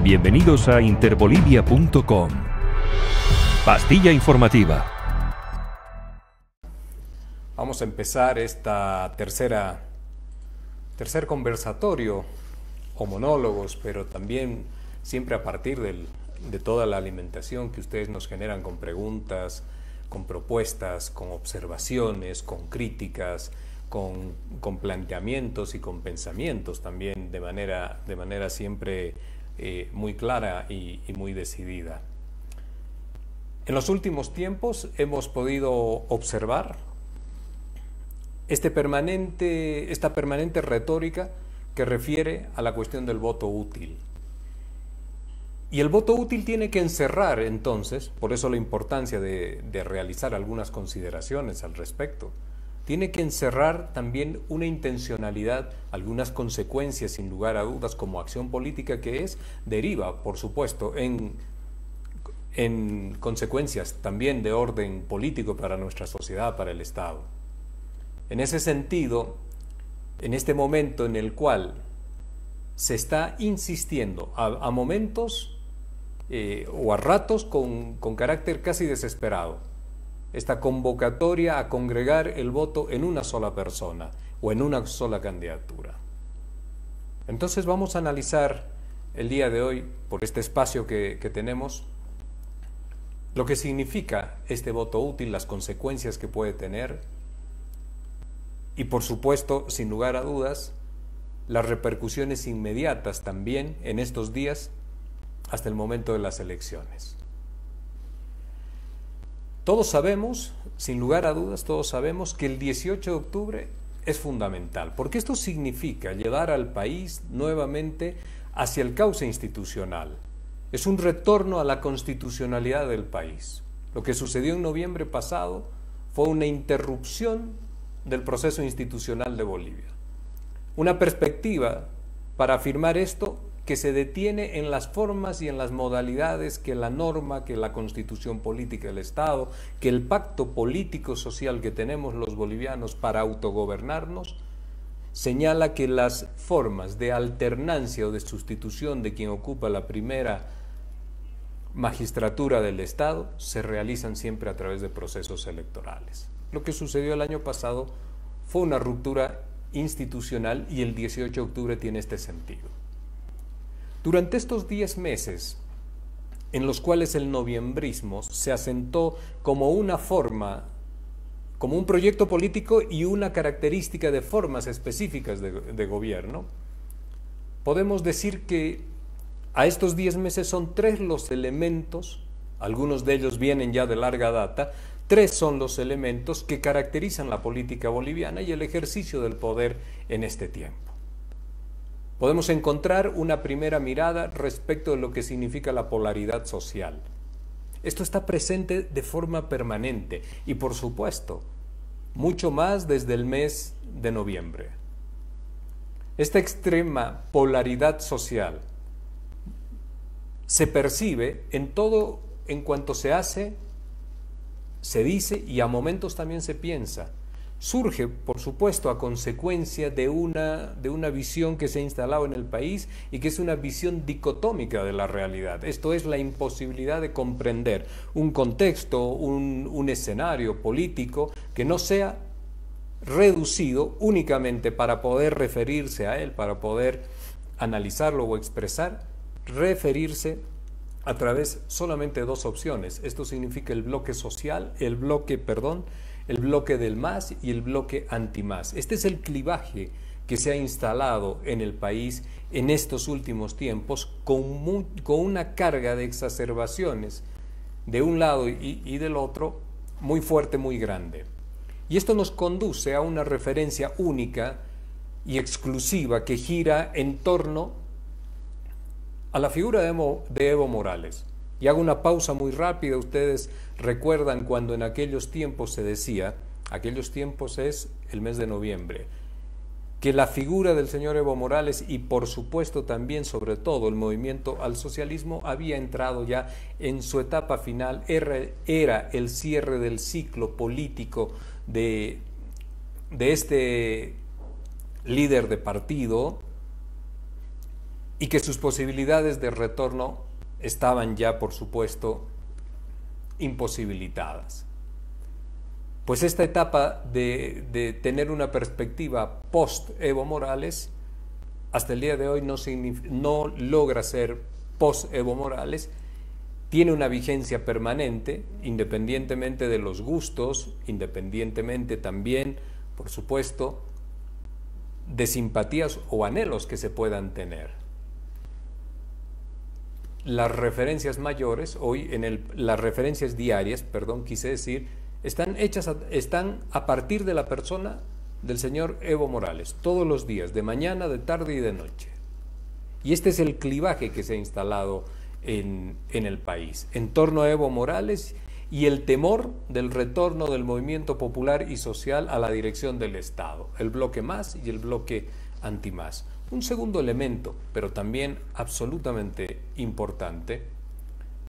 Bienvenidos a interbolivia.com. Pastilla informativa. Vamos a empezar esta tercer conversatorio o monólogos, pero también siempre a partir de toda la alimentación que ustedes nos generan con preguntas, con propuestas, con observaciones, con críticas, con planteamientos y con pensamientos también de manera siempre muy clara y muy decidida. En los últimos tiempos hemos podido observar esta permanente retórica que refiere a la cuestión del voto útil. Y el voto útil tiene que encerrar entonces, por eso la importancia de realizar algunas consideraciones al respecto, tiene que encerrar también una intencionalidad, algunas consecuencias sin lugar a dudas como acción política que deriva, por supuesto, en consecuencias también de orden político para nuestra sociedad, para el Estado. En ese sentido, en este momento en el cual se está insistiendo a momentos o a ratos con carácter casi desesperado, esta convocatoria a congregar el voto en una sola persona o en una sola candidatura. Entonces vamos a analizar el día de hoy, por este espacio que tenemos, lo que significa este voto útil, las consecuencias que puede tener y, por supuesto, sin lugar a dudas, las repercusiones inmediatas también en estos días hasta el momento de las elecciones. Todos sabemos, sin lugar a dudas, todos sabemos que el 18 de octubre es fundamental, porque esto significa llevar al país nuevamente hacia el cauce institucional. Es un retorno a la constitucionalidad del país. Lo que sucedió en noviembre pasado fue una interrupción del proceso institucional de Bolivia. Una perspectiva para afirmar esto que se detiene en las formas y en las modalidades que la norma, que la constitución política del Estado, que el pacto político-social que tenemos los bolivianos para autogobernarnos, señala que las formas de alternancia o de sustitución de quien ocupa la primera magistratura del Estado se realizan siempre a través de procesos electorales. Lo que sucedió el año pasado fue una ruptura institucional y el 18 de octubre tiene este sentido. Durante estos 10 meses en los cuales el noviembrismo se asentó como una forma, como un proyecto político y una característica de formas específicas de gobierno, podemos decir que a estos 10 meses son 3 los elementos, algunos de ellos vienen ya de larga data, 3 son los elementos que caracterizan la política boliviana y el ejercicio del poder en este tiempo. Podemos encontrar una primera mirada respecto de lo que significa la polaridad social. Esto está presente de forma permanente y, por supuesto, mucho más desde el mes de noviembre. Esta extrema polaridad social se percibe en todo en cuanto se hace, se dice y a momentos también se piensa. Surge, por supuesto, a consecuencia de una visión que se ha instalado en el país y que es una visión dicotómica de la realidad. Esto es la imposibilidad de comprender un contexto, un escenario político que no sea reducido únicamente para poder referirse a él, para poder analizarlo o expresar, referirse a través solamente de 2 opciones. Esto significa el bloque social, el bloque del MAS y el bloque anti-MAS. Este es el clivaje que se ha instalado en el país en estos últimos tiempos con una carga de exacerbaciones de un lado y del otro muy fuerte, muy grande. Y esto nos conduce a una referencia única y exclusiva que gira en torno a la figura de Evo Morales. Y hago una pausa muy rápida. Ustedes recuerdan cuando en aquellos tiempos se decía, aquellos tiempos es el mes de noviembre, que la figura del señor Evo Morales y por supuesto también sobre todo el movimiento al socialismo había entrado ya en su etapa final, era el cierre del ciclo político de este líder de partido y que sus posibilidades de retorno estaban ya, por supuesto, imposibilitadas. Pues esta etapa de tener una perspectiva post-Evo Morales, hasta el día de hoy no logra ser post-Evo Morales, tiene una vigencia permanente, independientemente de los gustos, independientemente también, por supuesto, de simpatías o anhelos que se puedan tener. Las referencias mayores, las referencias diarias, quise decir, están a partir de la persona del señor Evo Morales, todos los días, de mañana, de tarde y de noche. Y este es el clivaje que se ha instalado en el país, en torno a Evo Morales y el temor del retorno del movimiento popular y social a la dirección del Estado, el bloque más y el bloque antimás. Un segundo elemento, pero también absolutamente importante,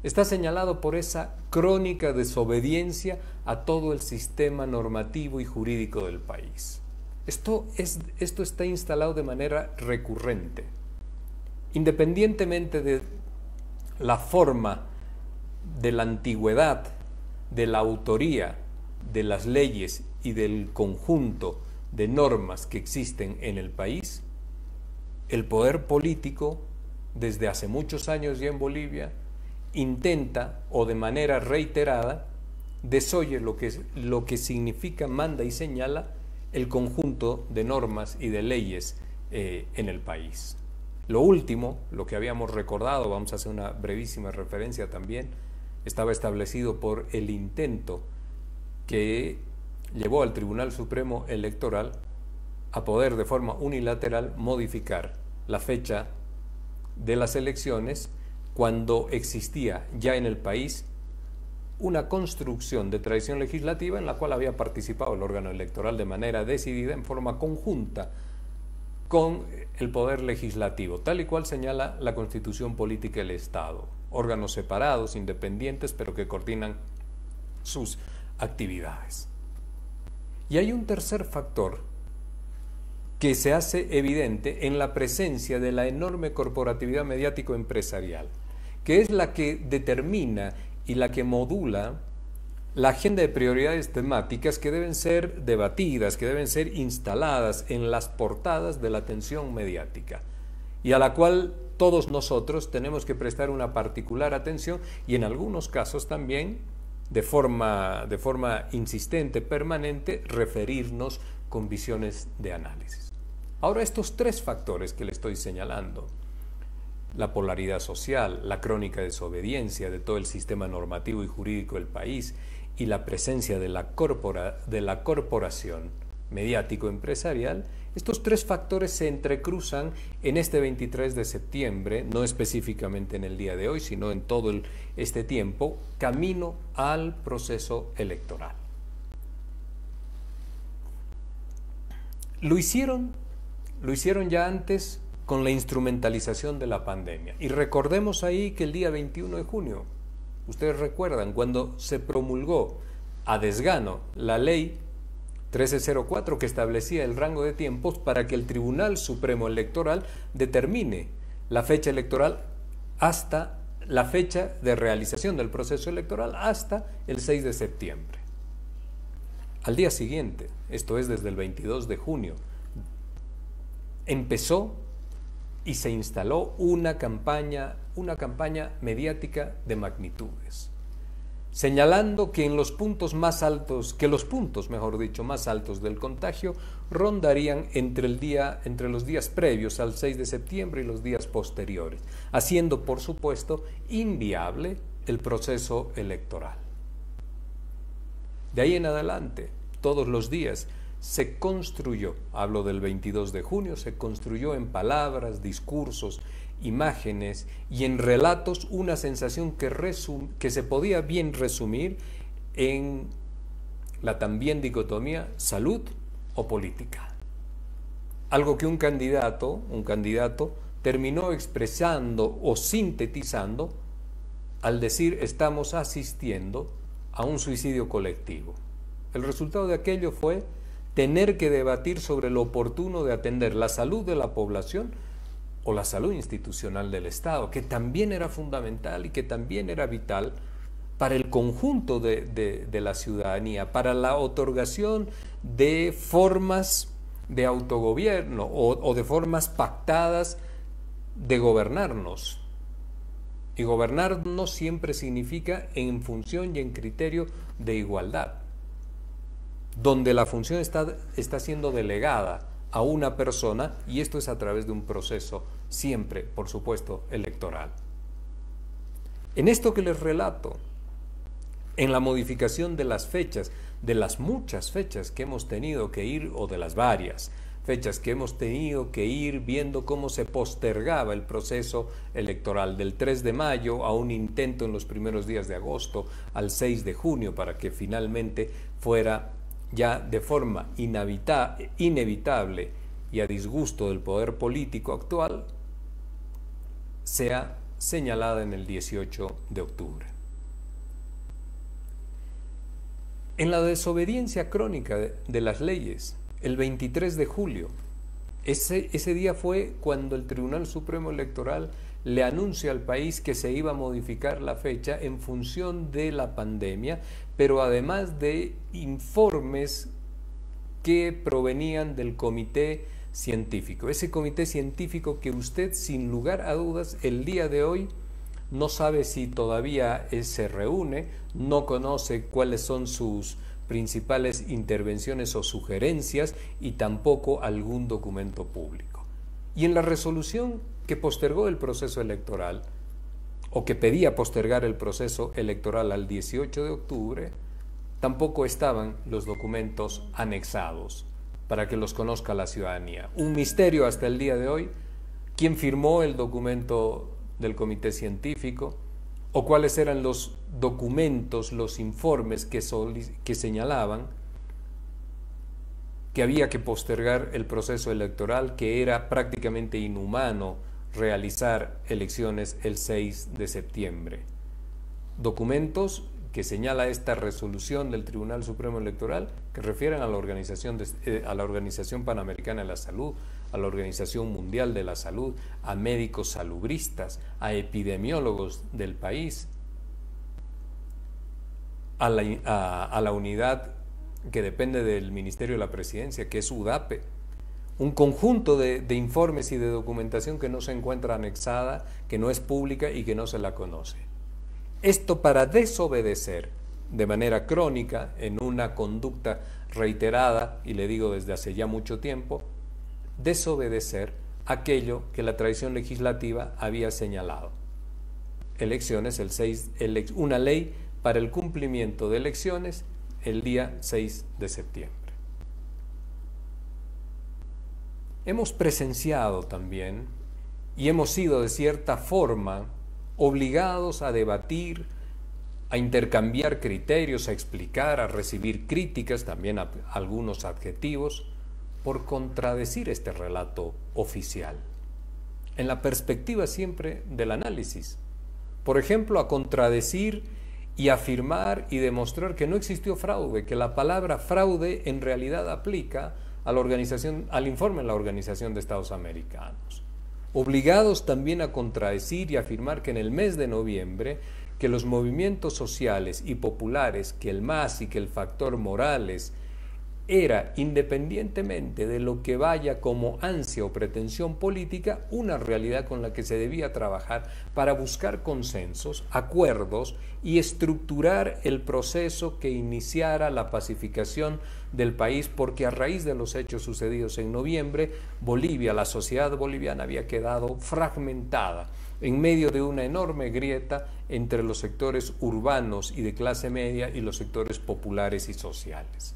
está señalado por esa crónica desobediencia a todo el sistema normativo y jurídico del país. Esto está instalado de manera recurrente. Independientemente de la forma, de la antigüedad, de la autoría de las leyes y del conjunto de normas que existen en el país, el poder político, desde hace muchos años ya en Bolivia, intenta, o de manera reiterada, desoye lo que significa, manda y señala el conjunto de normas y de leyes en el país. Lo último, lo que habíamos recordado, vamos a hacer una brevísima referencia también, estaba establecido por el intento que llevó al Tribunal Supremo Electoral a poder de forma unilateral modificar la fecha de las elecciones cuando existía ya en el país una construcción de tradición legislativa en la cual había participado el órgano electoral de manera decidida, en forma conjunta con el poder legislativo, tal y cual señala la Constitución Política del Estado, órganos separados, independientes, pero que coordinan sus actividades. Y hay un tercer factor que se hace evidente en la presencia de la enorme corporatividad mediático-empresarial, que es la que determina y la que modula la agenda de prioridades temáticas que deben ser debatidas, que deben ser instaladas en las portadas de la atención mediática, y a la cual todos nosotros tenemos que prestar una particular atención y en algunos casos también de forma insistente, permanente, referirnos con visiones de análisis. Ahora, estos tres factores que le estoy señalando, la polaridad social, la crónica desobediencia de todo el sistema normativo y jurídico del país y la presencia de la corporación mediático-empresarial, estos tres factores se entrecruzan en este 23 de septiembre, no específicamente en el día de hoy, sino en todo este tiempo, camino al proceso electoral. Lo hicieron ya antes con la instrumentalización de la pandemia. Y recordemos ahí que el día 21 de junio, ustedes recuerdan, cuando se promulgó a desgano la ley 1304 que establecía el rango de tiempos para que el Tribunal Supremo Electoral determine la fecha electoral hasta la fecha de realización del proceso electoral hasta el 6 de septiembre. Al día siguiente, esto es desde el 22 de junio, empezó y se instaló una campaña mediática de magnitudes, señalando que los puntos más altos del contagio rondarían entre los días previos al 6 de septiembre y los días posteriores, haciendo, por supuesto, inviable el proceso electoral. De ahí en adelante, todos los días, se construyó, hablo del 22 de junio, se construyó en palabras, discursos, imágenes y en relatos una sensación que se podía bien resumir en la también dicotomía salud o política. Algo que un candidato terminó expresando o sintetizando al decir estamos asistiendo a un suicidio colectivo. El resultado de aquello fue tener que debatir sobre lo oportuno de atender la salud de la población o la salud institucional del Estado, que también era fundamental y que también era vital para el conjunto de la ciudadanía, para la otorgación de formas de autogobierno o de formas pactadas de gobernarnos. Y gobernarnos siempre significa en función y en criterio de igualdad, donde la función está siendo delegada a una persona, y esto es a través de un proceso siempre, por supuesto, electoral. En esto que les relato, en la modificación de las fechas, de las muchas fechas que hemos tenido que ir, o de las varias fechas que hemos tenido que ir viendo cómo se postergaba el proceso electoral, del 3 de mayo a un intento en los primeros días de agosto, al 6 de junio, para que finalmente fuera ya de forma inevitable y a disgusto del poder político actual, sea señalada en el 18 de octubre. En la desobediencia crónica de las leyes, el 23 de julio, ese día fue cuando el Tribunal Supremo Electoral le anuncia al país que se iba a modificar la fecha en función de la pandemia, pero además de informes que provenían del comité científico. Ese comité científico que usted, sin lugar a dudas, el día de hoy no sabe si todavía se reúne, no conoce cuáles son sus principales intervenciones o sugerencias, y tampoco algún documento público. Y en la resolución que postergó el proceso electoral, o que pedía postergar el proceso electoral al 18 de octubre, tampoco estaban los documentos anexados para que los conozca la ciudadanía. Un misterio hasta el día de hoy quién firmó el documento del comité científico, o cuáles eran los documentos, los informes que señalaban que había que postergar el proceso electoral, que era prácticamente inhumano realizar elecciones el 6 de septiembre. Documentos que señala esta resolución del Tribunal Supremo Electoral, que refieren a la Organización Panamericana de la Salud, a la Organización Mundial de la Salud, a médicos salubristas, a epidemiólogos del país, a la unidad que depende del Ministerio de la Presidencia, que es UDAPE. Un conjunto de informes y de documentación que no se encuentra anexada, que no es pública y que no se la conoce. Esto para desobedecer de manera crónica, en una conducta reiterada, y le digo desde hace ya mucho tiempo, desobedecer aquello que la tradición legislativa había señalado. Elecciones, una ley para el cumplimiento de elecciones el día 6 de septiembre. Hemos presenciado también, y hemos sido de cierta forma obligados a debatir, a intercambiar criterios, a explicar, a recibir críticas, también a algunos adjetivos, por contradecir este relato oficial, en la perspectiva siempre del análisis. Por ejemplo, a contradecir y afirmar y demostrar que no existió fraude, que la palabra fraude en realidad aplica a al informe de la Organización de Estados Americanos. Obligados también a contradecir y afirmar que en el mes de noviembre, que los movimientos sociales y populares, que el MAS y que el factor Morales era, independientemente de lo que vaya como ansia o pretensión política, una realidad con la que se debía trabajar para buscar consensos, acuerdos y estructurar el proceso que iniciara la pacificación del país, porque a raíz de los hechos sucedidos en noviembre, Bolivia, la sociedad boliviana había quedado fragmentada en medio de una enorme grieta entre los sectores urbanos y de clase media y los sectores populares y sociales.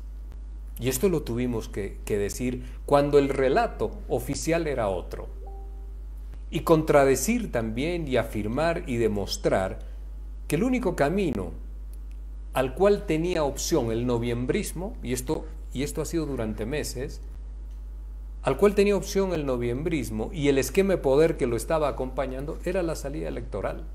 Y esto lo tuvimos que decir cuando el relato oficial era otro. Y contradecir también y afirmar y demostrar que el único camino al cual tenía opción el noviembrismo, y esto ha sido durante meses, al cual tenía opción el noviembrismo y el esquema de poder que lo estaba acompañando, era la salida electoral.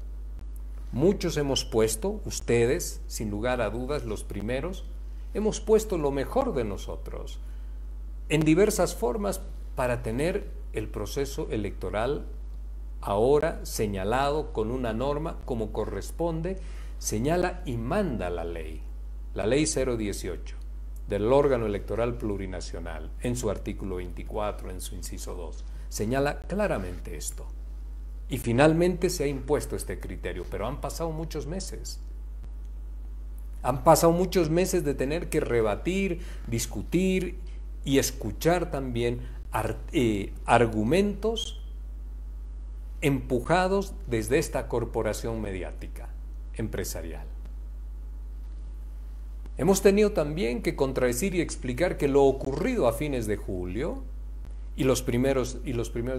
Muchos hemos puesto, ustedes, sin lugar a dudas, los primeros, hemos puesto lo mejor de nosotros en diversas formas para tener el proceso electoral ahora señalado con una norma como corresponde, señala y manda la ley 018 del órgano electoral plurinacional, en su artículo 24, en su inciso 2, señala claramente esto. Y finalmente se ha impuesto este criterio, pero han pasado muchos meses. Han pasado muchos meses de tener que rebatir, discutir y escuchar también argumentos empujados desde esta corporación mediática, empresarial. Hemos tenido también que contradecir y explicar que lo ocurrido a fines de julio y los primeros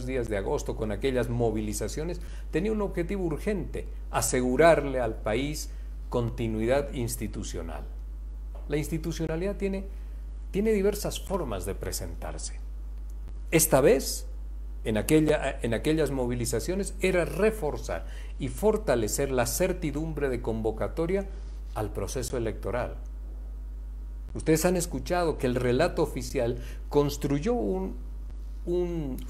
días de agosto con aquellas movilizaciones tenía un objetivo urgente: asegurarle al país continuidad institucional. La institucionalidad tiene diversas formas de presentarse. Esta vez, en aquellas movilizaciones, era reforzar y fortalecer la certidumbre de convocatoria al proceso electoral. Ustedes han escuchado que el relato oficial construyó un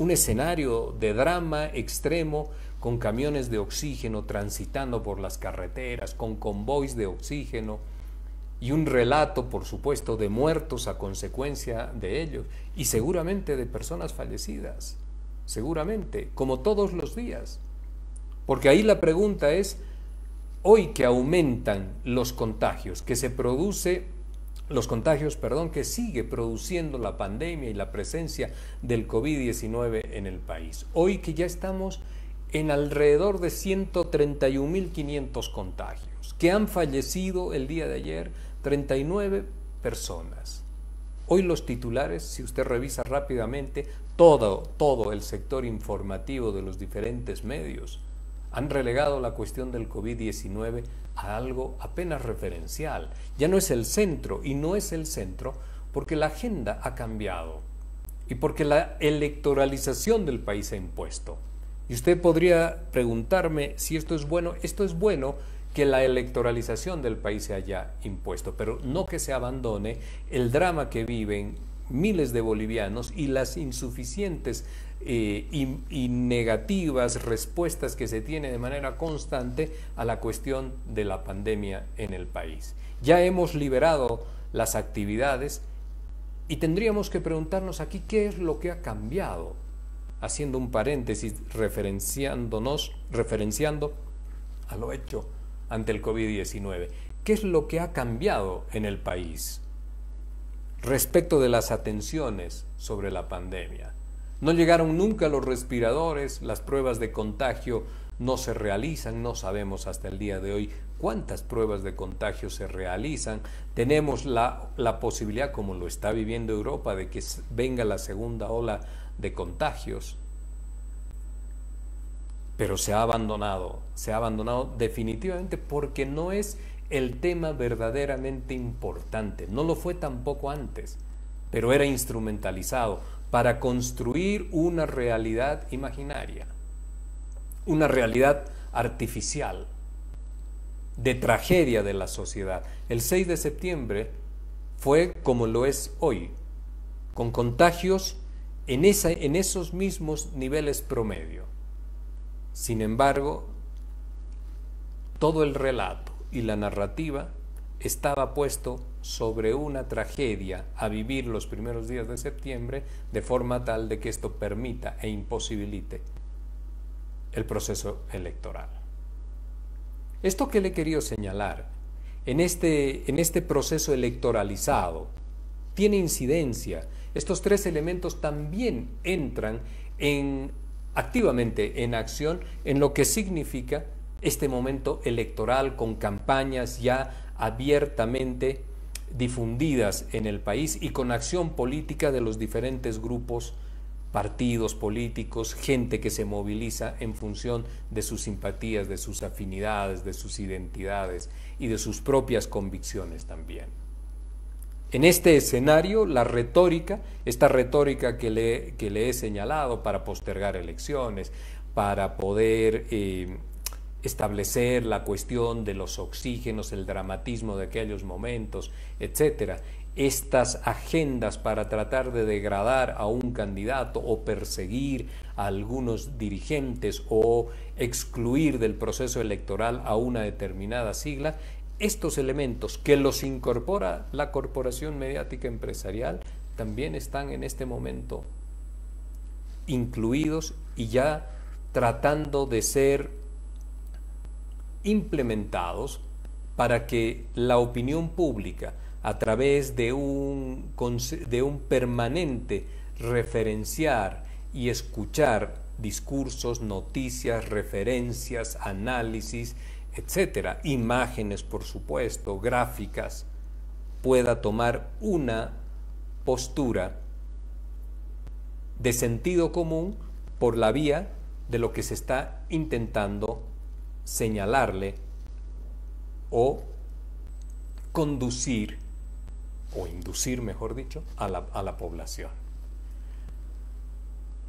escenario de drama extremo, con camiones de oxígeno transitando por las carreteras, con convoys de oxígeno, y un relato, por supuesto, de muertos a consecuencia de ellos, y seguramente de personas fallecidas, seguramente, como todos los días. Porque ahí la pregunta es, hoy que aumentan los contagios, que sigue produciendo la pandemia y la presencia del COVID-19 en el país. Hoy que ya estamos en alrededor de 131.500 contagios, que han fallecido el día de ayer 39 personas. Hoy los titulares, si usted revisa rápidamente, todo el sector informativo de los diferentes medios, han relegado la cuestión del COVID-19 a algo apenas referencial. Ya no es el centro, y no es el centro porque la agenda ha cambiado y porque la electoralización del país se ha impuesto. Y usted podría preguntarme si esto es bueno. Esto es bueno, que la electoralización del país se haya impuesto, pero no que se abandone el drama que viven miles de bolivianos y las insuficientes y negativas respuestas que se tiene de manera constante a la cuestión de la pandemia en el país. Ya hemos liberado las actividades y tendríamos que preguntarnos aquí qué es lo que ha cambiado, haciendo un paréntesis, referenciando a lo hecho ante el COVID-19. ¿Qué es lo que ha cambiado en el país respecto de las atenciones sobre la pandemia? No llegaron nunca los respiradores, las pruebas de contagio no se realizan, no sabemos hasta el día de hoy cuántas pruebas de contagio se realizan. Tenemos la posibilidad, como lo está viviendo Europa, de que venga la segunda ola de contagios. Pero se ha abandonado definitivamente porque no es el tema verdaderamente importante. No lo fue tampoco antes, pero era instrumentalizado para construir una realidad imaginaria, una realidad artificial, de tragedia de la sociedad. El 6 de septiembre fue como lo es hoy, con contagios en esos mismos niveles promedio. Sin embargo, todo el relato y la narrativa estaba puesto sobre una tragedia a vivir los primeros días de septiembre, de forma tal de que esto permita e imposibilite el proceso electoral. Esto que le he querido señalar, en este proceso electoralizado, tiene incidencia. Estos tres elementos también entran activamente en acción en lo que significa este momento electoral, con campañas ya abiertamente difundidas en el país y con acción política de los diferentes grupos, partidos políticos, gente que se moviliza en función de sus simpatías, de sus afinidades, de sus identidades y de sus propias convicciones también. En este escenario, esta retórica que le he señalado para postergar elecciones, para poder establecer la cuestión de los oxígenos, el dramatismo de aquellos momentos, etcétera, estas agendas para tratar de degradar a un candidato o perseguir a algunos dirigentes o excluir del proceso electoral a una determinada sigla, estos elementos que los incorpora la corporación mediática empresarial también están en este momento incluidos y ya tratando de ser implementados para que la opinión pública, a través de un permanente referenciar y escuchar discursos, noticias, referencias, análisis, etcétera, imágenes, por supuesto, gráficas, pueda tomar una postura de sentido común por la vía de lo que se está intentando señalarle o conducir o inducir, mejor dicho, a la población.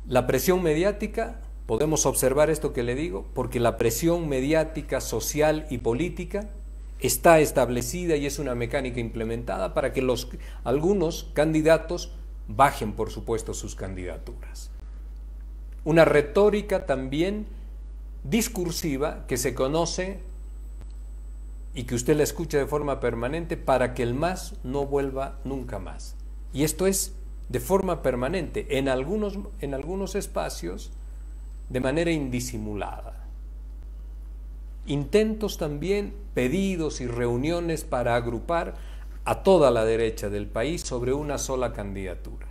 La presión mediática, podemos observar esto que le digo, porque la presión mediática, social y política está establecida y es una mecánica implementada para que algunos candidatos bajen, por supuesto, sus candidaturas. Una retórica también discursiva que se conoce y que usted la escucha de forma permanente para que el más no vuelva nunca más. Y esto es de forma permanente, en algunos espacios de manera indisimulada. Intentos también, pedidos y reuniones para agrupar a toda la derecha del país sobre una sola candidatura.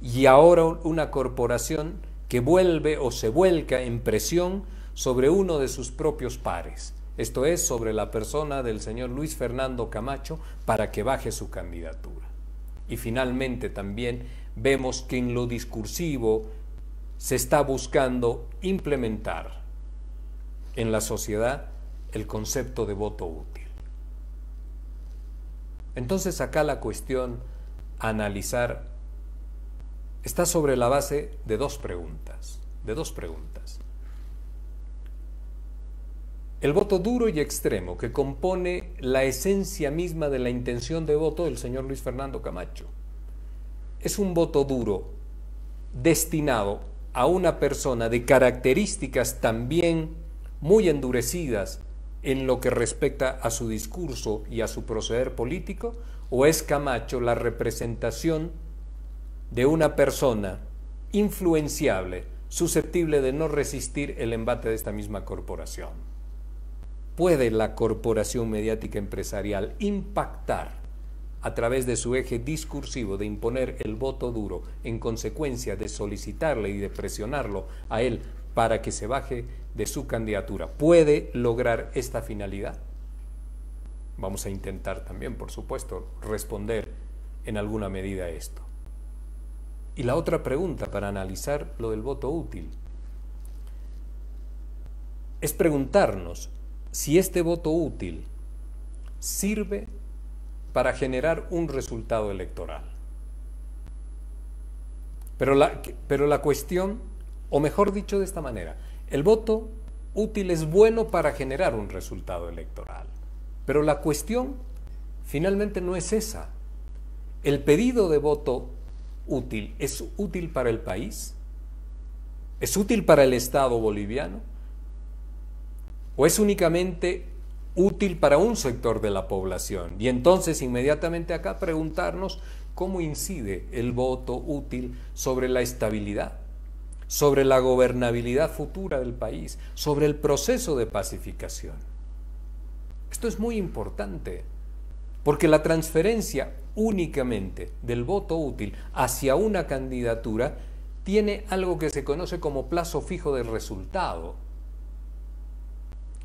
Y ahora una corporación que vuelve o se vuelca en presión sobre uno de sus propios pares. Esto es, sobre la persona del señor Luis Fernando Camacho, para que baje su candidatura. Y finalmente también vemos que en lo discursivo se está buscando implementar en la sociedad el concepto de voto útil. Entonces acá la cuestión a analizar está sobre la base de dos preguntas. El voto duro y extremo, que compone la esencia misma de la intención de voto del señor Luis Fernando Camacho, es un voto duro destinado a una persona de características también muy endurecidas en lo que respecta a su discurso y a su proceder político, o es Camacho la representación de una persona influenciable, susceptible de no resistir el embate de esta misma corporación. ¿Puede la corporación mediática empresarial impactar a través de su eje discursivo de imponer el voto duro, en consecuencia de solicitarle y de presionarlo a él para que se baje de su candidatura? ¿Puede lograr esta finalidad? Vamos a intentar también, por supuesto, responder en alguna medida a esto. Y la otra pregunta para analizar lo del voto útil es preguntarnos si este voto útil sirve para generar un resultado electoral. Pero la cuestión, o mejor dicho de esta manera, el voto útil es bueno para generar un resultado electoral. Pero la cuestión finalmente no es esa. ¿El pedido de voto útil es útil para el país? ¿Es útil para el Estado boliviano? ¿O es únicamente útil para un sector de la población? Y entonces inmediatamente acá preguntarnos cómo incide el voto útil sobre la estabilidad, sobre la gobernabilidad futura del país, sobre el proceso de pacificación. Esto es muy importante, porque la transferencia únicamente del voto útil hacia una candidatura tiene algo que se conoce como plazo fijo de resultado.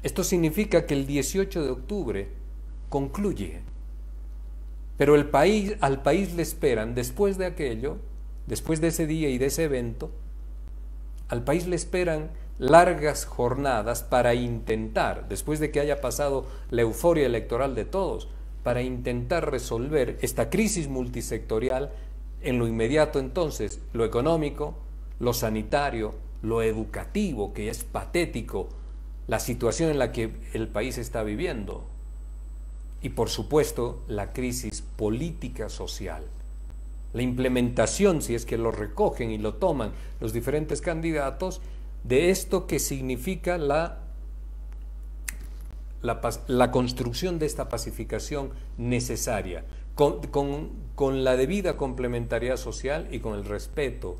Esto significa que el 18 de octubre concluye, pero al país le esperan, después de aquello, después de ese día y de ese evento, al país le esperan largas jornadas para intentar, después de que haya pasado la euforia electoral de todos, para intentar resolver esta crisis multisectorial en lo inmediato. Entonces, lo económico, lo sanitario, lo educativo, que es patético, la situación en la que el país está viviendo. y por supuesto la crisis política social. La implementación, si es que lo recogen y lo toman los diferentes candidatos, de esto que significa la construcción de esta pacificación necesaria, con la debida complementariedad social y con el respeto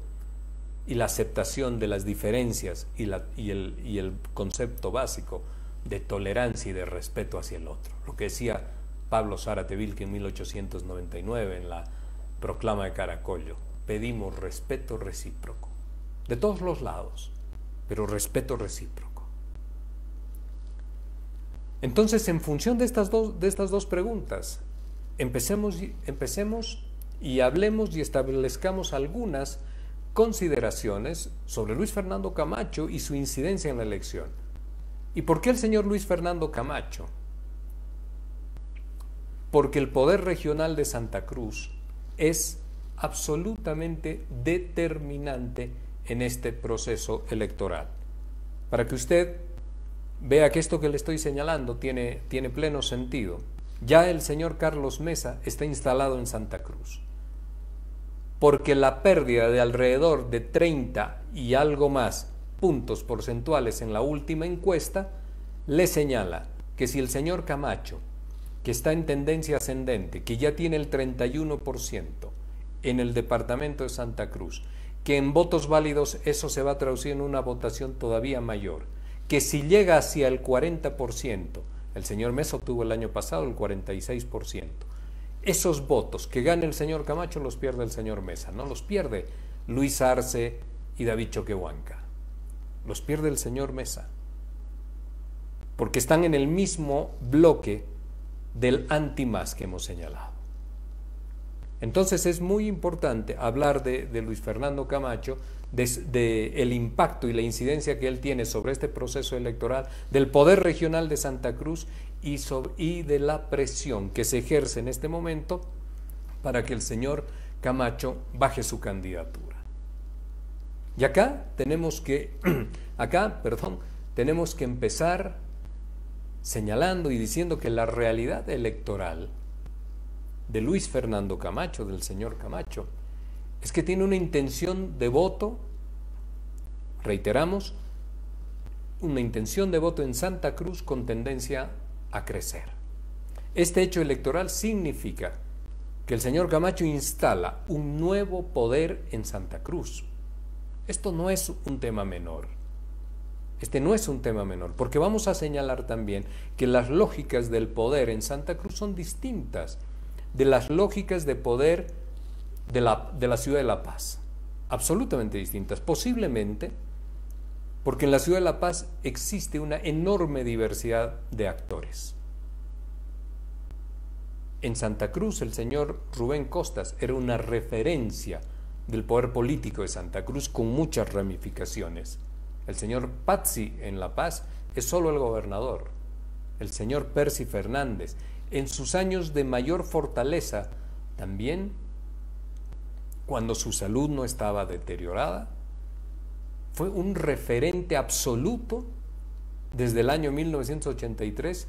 y la aceptación de las diferencias y el concepto básico de tolerancia y de respeto hacia el otro. Lo que decía Pablo Zárate Vilca en 1899 en la proclama de Caracollo: pedimos respeto recíproco, de todos los lados, pero respeto recíproco. Entonces, en función de estas dos preguntas, empecemos y hablemos y establezcamos algunas consideraciones sobre Luis Fernando Camacho y su incidencia en la elección. ¿Y por qué el señor Luis Fernando Camacho? Porque el poder regional de Santa Cruz es absolutamente determinante en este proceso electoral. Para que usted vea que esto que le estoy señalando tiene pleno sentido. Ya el señor Carlos Mesa está instalado en Santa Cruz, porque la pérdida de alrededor de 30 y algo más puntos porcentuales en la última encuesta le señala que si el señor Camacho, que está en tendencia ascendente, que ya tiene el 31% en el departamento de Santa Cruz, que en votos válidos eso se va a traducir en una votación todavía mayor, que si llega hacia el 40%, el señor Mesa obtuvo el año pasado el 46%, esos votos que gane el señor Camacho los pierde el señor Mesa, no los pierde Luis Arce y David Choquehuanca, los pierde el señor Mesa, porque están en el mismo bloque del anti-más que hemos señalado. Entonces es muy importante hablar de Luis Fernando Camacho, de el impacto y la incidencia que él tiene sobre este proceso electoral, del poder regional de Santa Cruz y de la presión que se ejerce en este momento para que el señor Camacho baje su candidatura. Y acá tenemos que empezar señalando y diciendo que la realidad electoral de Luis Fernando Camacho, del señor Camacho, es que tiene una intención de voto, reiteramos, una intención de voto en Santa Cruz con tendencia a crecer. Este hecho electoral significa que el señor Camacho instala un nuevo poder en Santa Cruz. Esto no es un tema menor. Este no es un tema menor, porque vamos a señalar también que las lógicas del poder en Santa Cruz son distintas de las lógicas de poder de la ciudad de La Paz, absolutamente distintas, posiblemente porque en la ciudad de La Paz existe una enorme diversidad de actores. En Santa Cruz el señor Rubén Costas era una referencia del poder político de Santa Cruz con muchas ramificaciones. El señor Pazzi en La Paz es solo el gobernador. El señor Percy Fernández, en sus años de mayor fortaleza, también cuando su salud no estaba deteriorada, fue un referente absoluto desde el año 1983,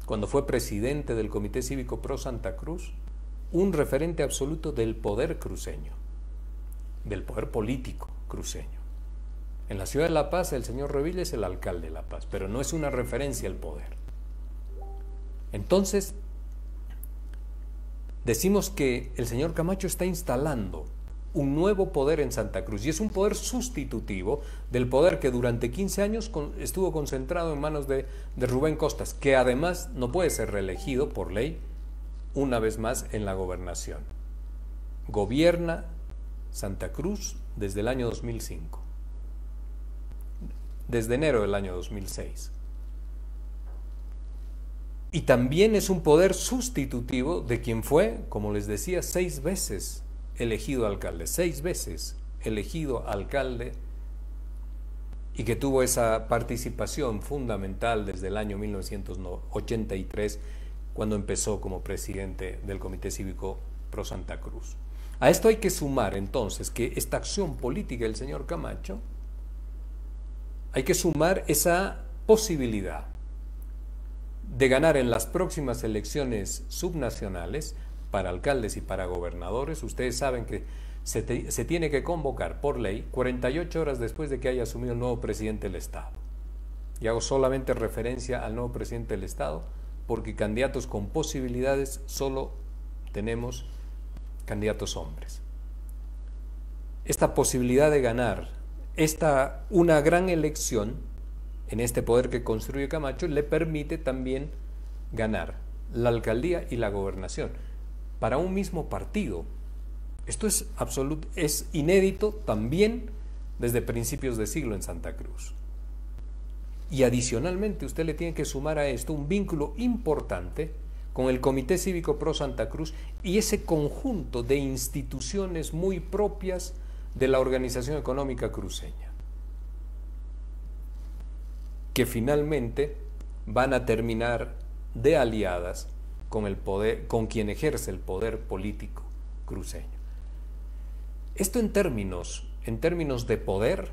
cuando fue presidente del Comité Cívico Pro Santa Cruz, un referente absoluto del poder cruceño, del poder político cruceño. En la ciudad de La Paz, el señor Revilla es el alcalde de La Paz, pero no es una referencia al poder. Entonces, decimos que el señor Camacho está instalando un nuevo poder en Santa Cruz, y es un poder sustitutivo del poder que durante 15 años estuvo concentrado en manos de Rubén Costas, que además no puede ser reelegido por ley una vez más en la gobernación. Gobierna Santa Cruz desde el año 2005, desde enero del año 2006. Y también es un poder sustitutivo de quien fue, como les decía, 6 veces elegido alcalde, 6 veces elegido alcalde, y que tuvo esa participación fundamental desde el año 1983, cuando empezó como presidente del Comité Cívico Pro Santa Cruz. A esto hay que sumar entonces que esta acción política del señor Camacho, hay que sumar esa posibilidad de ganar en las próximas elecciones subnacionales para alcaldes y para gobernadores, ustedes saben que se tiene que convocar por ley 48 horas después de que haya asumido el nuevo presidente del Estado. Y hago solamente referencia al nuevo presidente del Estado porque candidatos con posibilidades solo tenemos candidatos hombres. Esta posibilidad de ganar una gran elección en este poder que construye Camacho le permite también ganar la alcaldía y la gobernación para un mismo partido. Esto es inédito también desde principios de siglo en Santa Cruz. Y adicionalmente usted le tiene que sumar a esto un vínculo importante con el Comité Cívico Pro Santa Cruz y ese conjunto de instituciones muy propias de la organización económica cruceña, que finalmente van a terminar de aliadas con el poder, con quien ejerce el poder político cruceño. Esto en términos de poder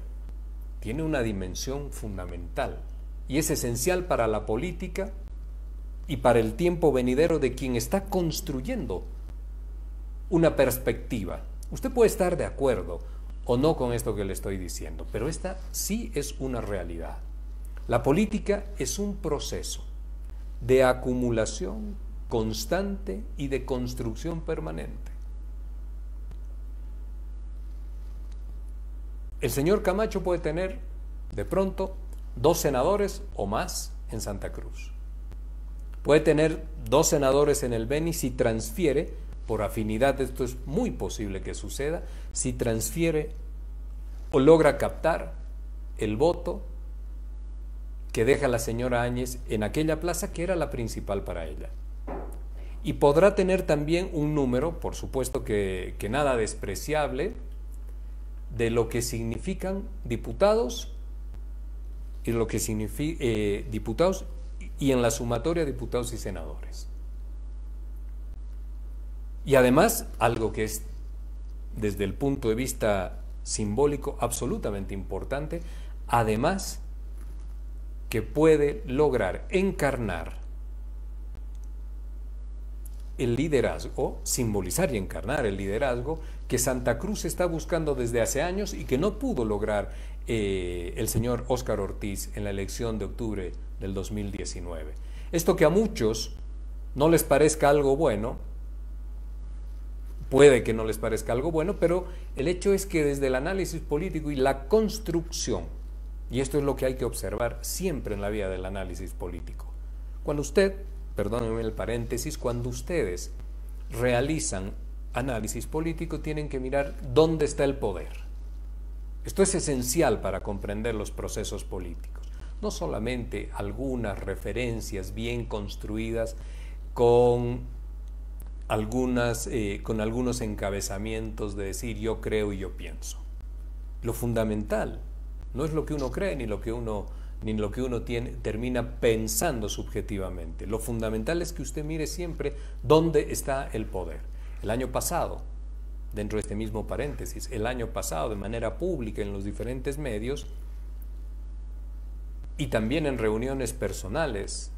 tiene una dimensión fundamental y es esencial para la política y para el tiempo venidero de quien está construyendo una perspectiva. Usted puede estar de acuerdo o no con esto que le estoy diciendo, pero esta sí es una realidad. La política es un proceso de acumulación constante y de construcción permanente. El señor Camacho puede tener de pronto 2 senadores o más en Santa Cruz. Puede tener 2 senadores en el Beni si transfiere, por afinidad, esto es muy posible que suceda, si transfiere o logra captar el voto que deja la señora Áñez en aquella plaza que era la principal para ella. Y podrá tener también un número, por supuesto que nada despreciable, de lo que significan diputados y lo que significa diputados y en la sumatoria diputados y senadores. Y además, algo que es desde el punto de vista simbólico absolutamente importante, además que puede lograr encarnar el liderazgo, simbolizar y encarnar el liderazgo que Santa Cruz está buscando desde hace años y que no pudo lograr el señor Óscar Ortiz en la elección de octubre del 2019. Esto que a muchos no les parezca algo bueno, puede que no les parezca algo bueno, pero el hecho es que desde el análisis político y la construcción, y esto es lo que hay que observar siempre en la vida del análisis político, cuando usted, perdónenme el paréntesis, cuando ustedes realizan análisis político tienen que mirar dónde está el poder. Esto es esencial para comprender los procesos políticos. No solamente algunas referencias bien construidas con algunos encabezamientos de decir yo creo y yo pienso. Lo fundamental no es lo que uno cree ni lo que uno termina pensando subjetivamente. Lo fundamental es que usted mire siempre dónde está el poder. El año pasado, dentro de este mismo paréntesis, el año pasado de manera pública en los diferentes medios y también en reuniones personales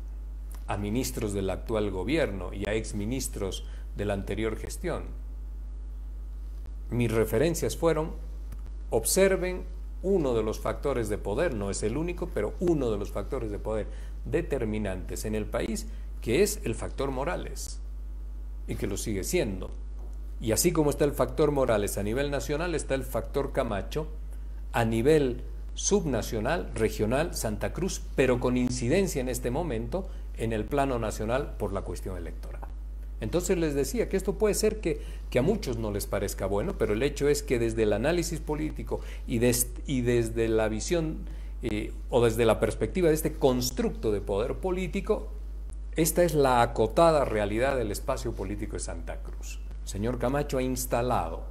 a ministros del actual gobierno y a exministros de la anterior gestión, mis referencias fueron: observen uno de los factores de poder, no es el único, pero uno de los factores de poder determinantes en el país, que es el factor Morales, y que lo sigue siendo. Y así como está el factor Morales a nivel nacional, está el factor Camacho a nivel subnacional, regional, Santa Cruz, pero con incidencia en este momento en el plano nacional por la cuestión electoral. Entonces les decía que esto puede ser que a muchos no les parezca bueno, pero el hecho es que desde el análisis político y desde la visión o desde la perspectiva de este constructo de poder político, esta es la acotada realidad del espacio político de Santa Cruz. El señor Camacho ha instalado,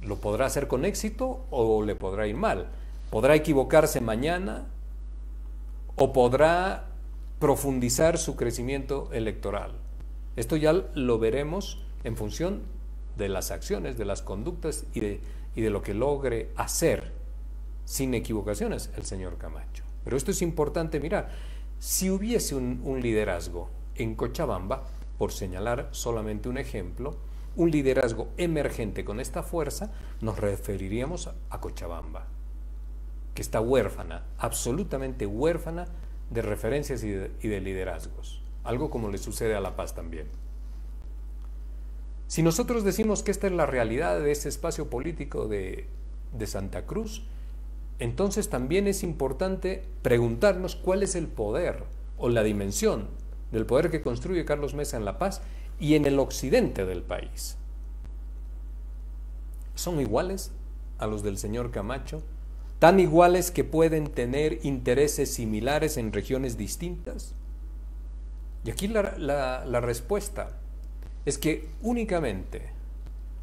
lo podrá hacer con éxito o le podrá ir mal, podrá equivocarse mañana o podrá profundizar su crecimiento electoral. Esto ya lo veremos en función de las acciones, de las conductas y de lo que logre hacer sin equivocaciones el señor Camacho. Pero esto es importante mirar. Si hubiese un liderazgo en Cochabamba, por señalar solamente un ejemplo, un liderazgo emergente con esta fuerza, nos referiríamos a Cochabamba, que está huérfana, absolutamente huérfana de referencias y de liderazgos, algo como le sucede a La Paz también. Si nosotros decimos que esta es la realidad de ese espacio político de Santa Cruz, entonces también es importante preguntarnos cuál es el poder o la dimensión del poder que construye Carlos Mesa en La Paz y en el occidente del país. ¿Son iguales a los del señor Camacho? ¿Tan iguales que pueden tener intereses similares en regiones distintas? Y aquí la respuesta es que únicamente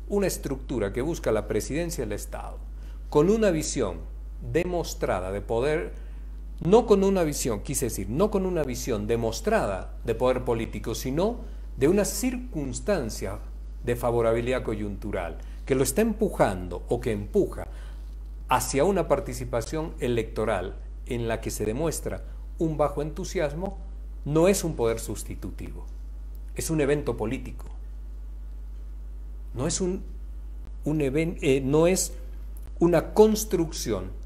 una estructura que busca la presidencia del Estado con una visión demostrada de poder, no con una visión, quise decir, no con una visión demostrada de poder político, sino de una circunstancia de favorabilidad coyuntural que lo está empujando o que empuja hacia una participación electoral en la que se demuestra un bajo entusiasmo, no es un poder sustitutivo, es un evento político. No es no es una construcción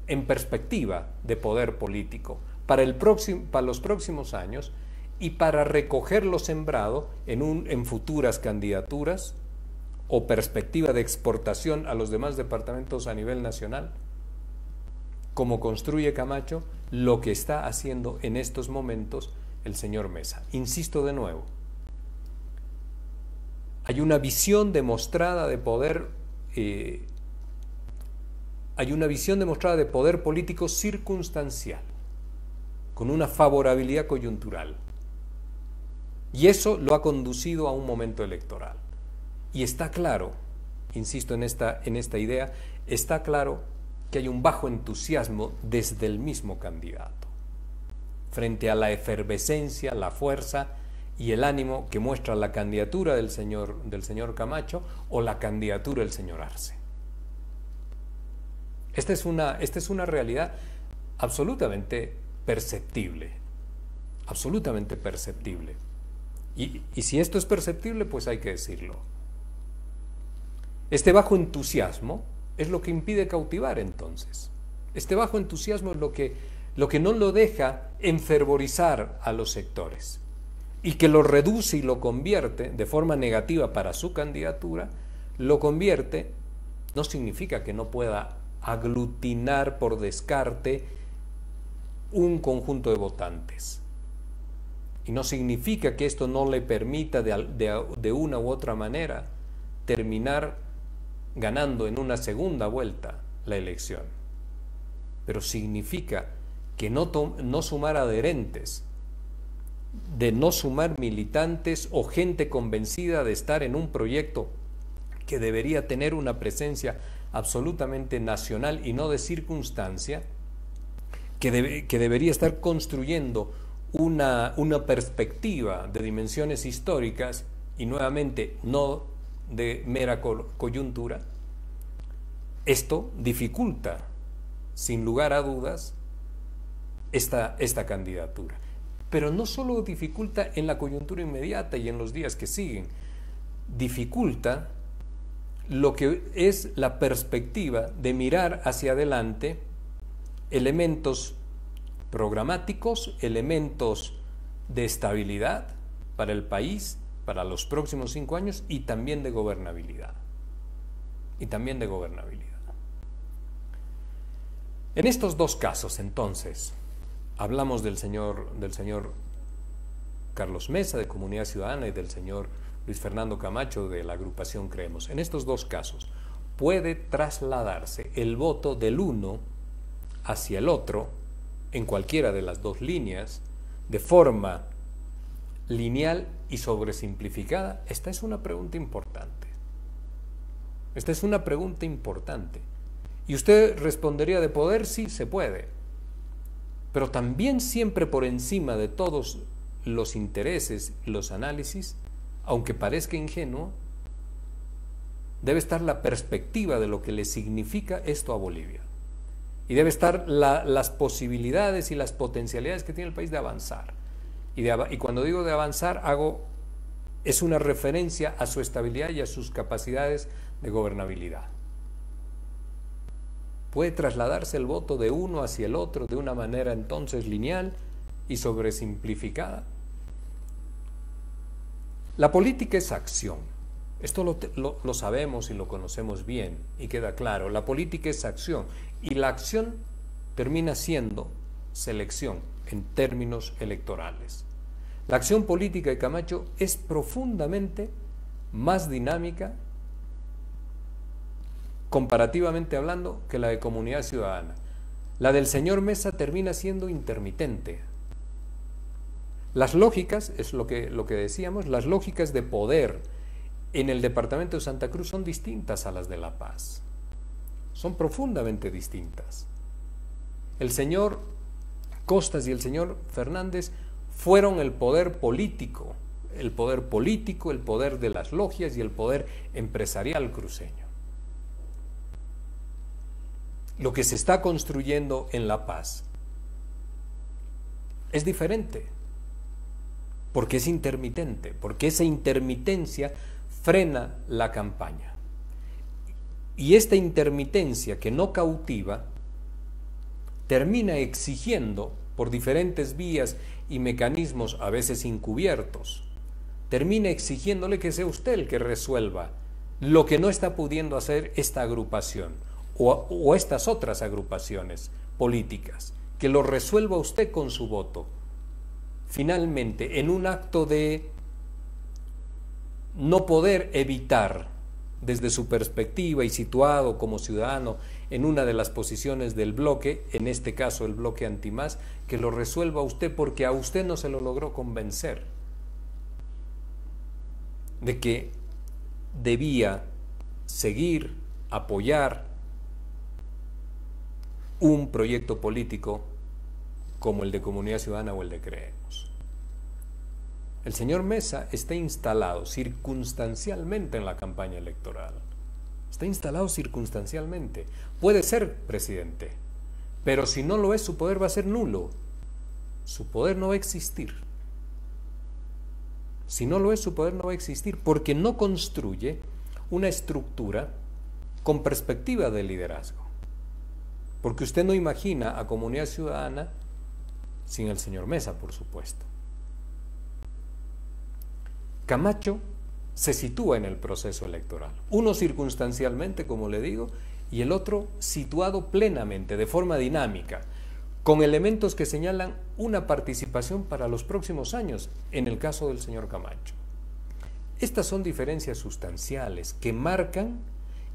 en perspectiva de poder político para los próximos años y para recoger lo sembrado en futuras candidaturas o perspectiva de exportación a los demás departamentos a nivel nacional, como construye Camacho, lo que está haciendo en estos momentos el señor Mesa. Insisto de nuevo, hay una visión demostrada de poder, político circunstancial, con una favorabilidad coyuntural. Y eso lo ha conducido a un momento electoral. Y está claro, insisto en esta idea, está claro que hay un bajo entusiasmo desde el mismo candidato, frente a la efervescencia, la fuerza y el ánimo que muestra la candidatura del señor Camacho o la candidatura del señor Arce. Esta es una realidad absolutamente perceptible, absolutamente perceptible. Y si esto es perceptible, pues hay que decirlo. Este bajo entusiasmo es lo que impide cautivar entonces. Este bajo entusiasmo es lo que no lo deja enfervorizar a los sectores y que lo reduce y lo convierte de forma negativa para su candidatura, lo convierte, no significa que no pueda aglutinar por descarte un conjunto de votantes. Y no significa que esto no le permita de una u otra manera terminar ganando en una segunda vuelta la elección. Pero significa que no sumar adherentes, de no sumar militantes o gente convencida de estar en un proyecto que debería tener una presencia absolutamente nacional y no de circunstancia, que debería estar construyendo una perspectiva de dimensiones históricas y nuevamente no de mera coyuntura. Esto dificulta, sin lugar a dudas, esta candidatura. Pero no solo dificulta en la coyuntura inmediata y en los días que siguen, dificulta lo que es la perspectiva de mirar hacia adelante elementos programáticos, elementos de estabilidad para el país, para los próximos 5 años y también de gobernabilidad. En estos dos casos, entonces, hablamos del señor Carlos Mesa, de Comunidad Ciudadana, y del señor Luis Fernando Camacho, de la agrupación Creemos. En estos dos casos puede trasladarse el voto del uno hacia el otro, en cualquiera de las dos líneas, de forma lineal y sobresimplificada. Esta es una pregunta importante. Y usted respondería, de poder, sí, se puede. Pero también siempre por encima de todos los intereses, los análisis, aunque parezca ingenuo, debe estar la perspectiva de lo que le significa esto a Bolivia. y debe estar las posibilidades y las potencialidades que tiene el país de avanzar. Y cuando digo de avanzar, es una referencia a su estabilidad y a sus capacidades de gobernabilidad. Puede trasladarse el voto de uno hacia el otro de una manera entonces lineal y sobresimplificada. La política es acción. Esto lo sabemos y lo conocemos bien y queda claro. La política es acción y la acción termina siendo selección en términos electorales. La acción política de Camacho es profundamente más dinámica, comparativamente hablando, que la de Comunidad Ciudadana. La del señor Mesa termina siendo intermitente. Las lógicas, es lo que decíamos, las lógicas de poder en el departamento de Santa Cruz son distintas a las de La Paz. Son profundamente distintas. El señor Costas y el señor Fernández fueron el poder político, el poder de las logias y el poder empresarial cruceño. Lo que se está construyendo en La Paz es diferente, porque es intermitente, porque esa intermitencia frena la campaña. Y esta intermitencia que no cautiva termina exigiendo, por diferentes vías y mecanismos a veces encubiertos, termina exigiéndole que sea usted el que resuelva lo que no está pudiendo hacer esta agrupación o estas otras agrupaciones políticas, que lo resuelva usted con su voto. Finalmente, en un acto de no poder evitar, desde su perspectiva y situado como ciudadano en una de las posiciones del bloque, en este caso el bloque antimás, que lo resuelva usted porque a usted no se lo logró convencer de que debía seguir, apoyar un proyecto político como el de Comunidad Ciudadana o el de Creemos. El señor Mesa está instalado circunstancialmente en la campaña electoral. Está instalado circunstancialmente. Puede ser presidente, pero si no lo es, su poder va a ser nulo. Su poder no va a existir. Si no lo es, su poder no va a existir porque no construye una estructura con perspectiva de liderazgo. Porque usted no imagina a Comunidad Ciudadana sin el señor Mesa, por supuesto. Camacho se sitúa en el proceso electoral, uno circunstancialmente, como le digo, y el otro situado plenamente, de forma dinámica, con elementos que señalan una participación para los próximos años, en el caso del señor Camacho. Estas son diferencias sustanciales que marcan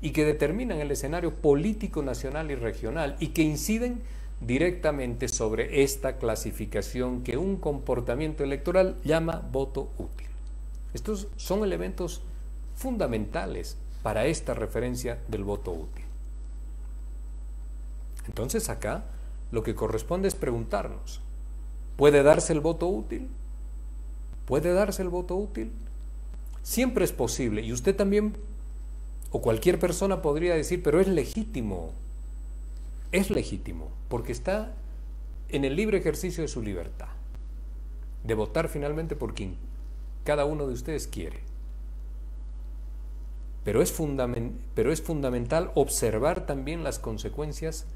y que determinan el escenario político nacional y regional y que inciden directamente sobre esta clasificación que un comportamiento electoral llama voto útil. Estos son elementos fundamentales para esta referencia del voto útil. Entonces acá lo que corresponde es preguntarnos, ¿puede darse el voto útil? ¿Puede darse el voto útil? Siempre es posible, y usted también, o cualquier persona podría decir, pero es legítimo, porque está en el libre ejercicio de su libertad, de votar finalmente por quien cada uno de ustedes quiere. Pero es fundamental observar también las consecuencias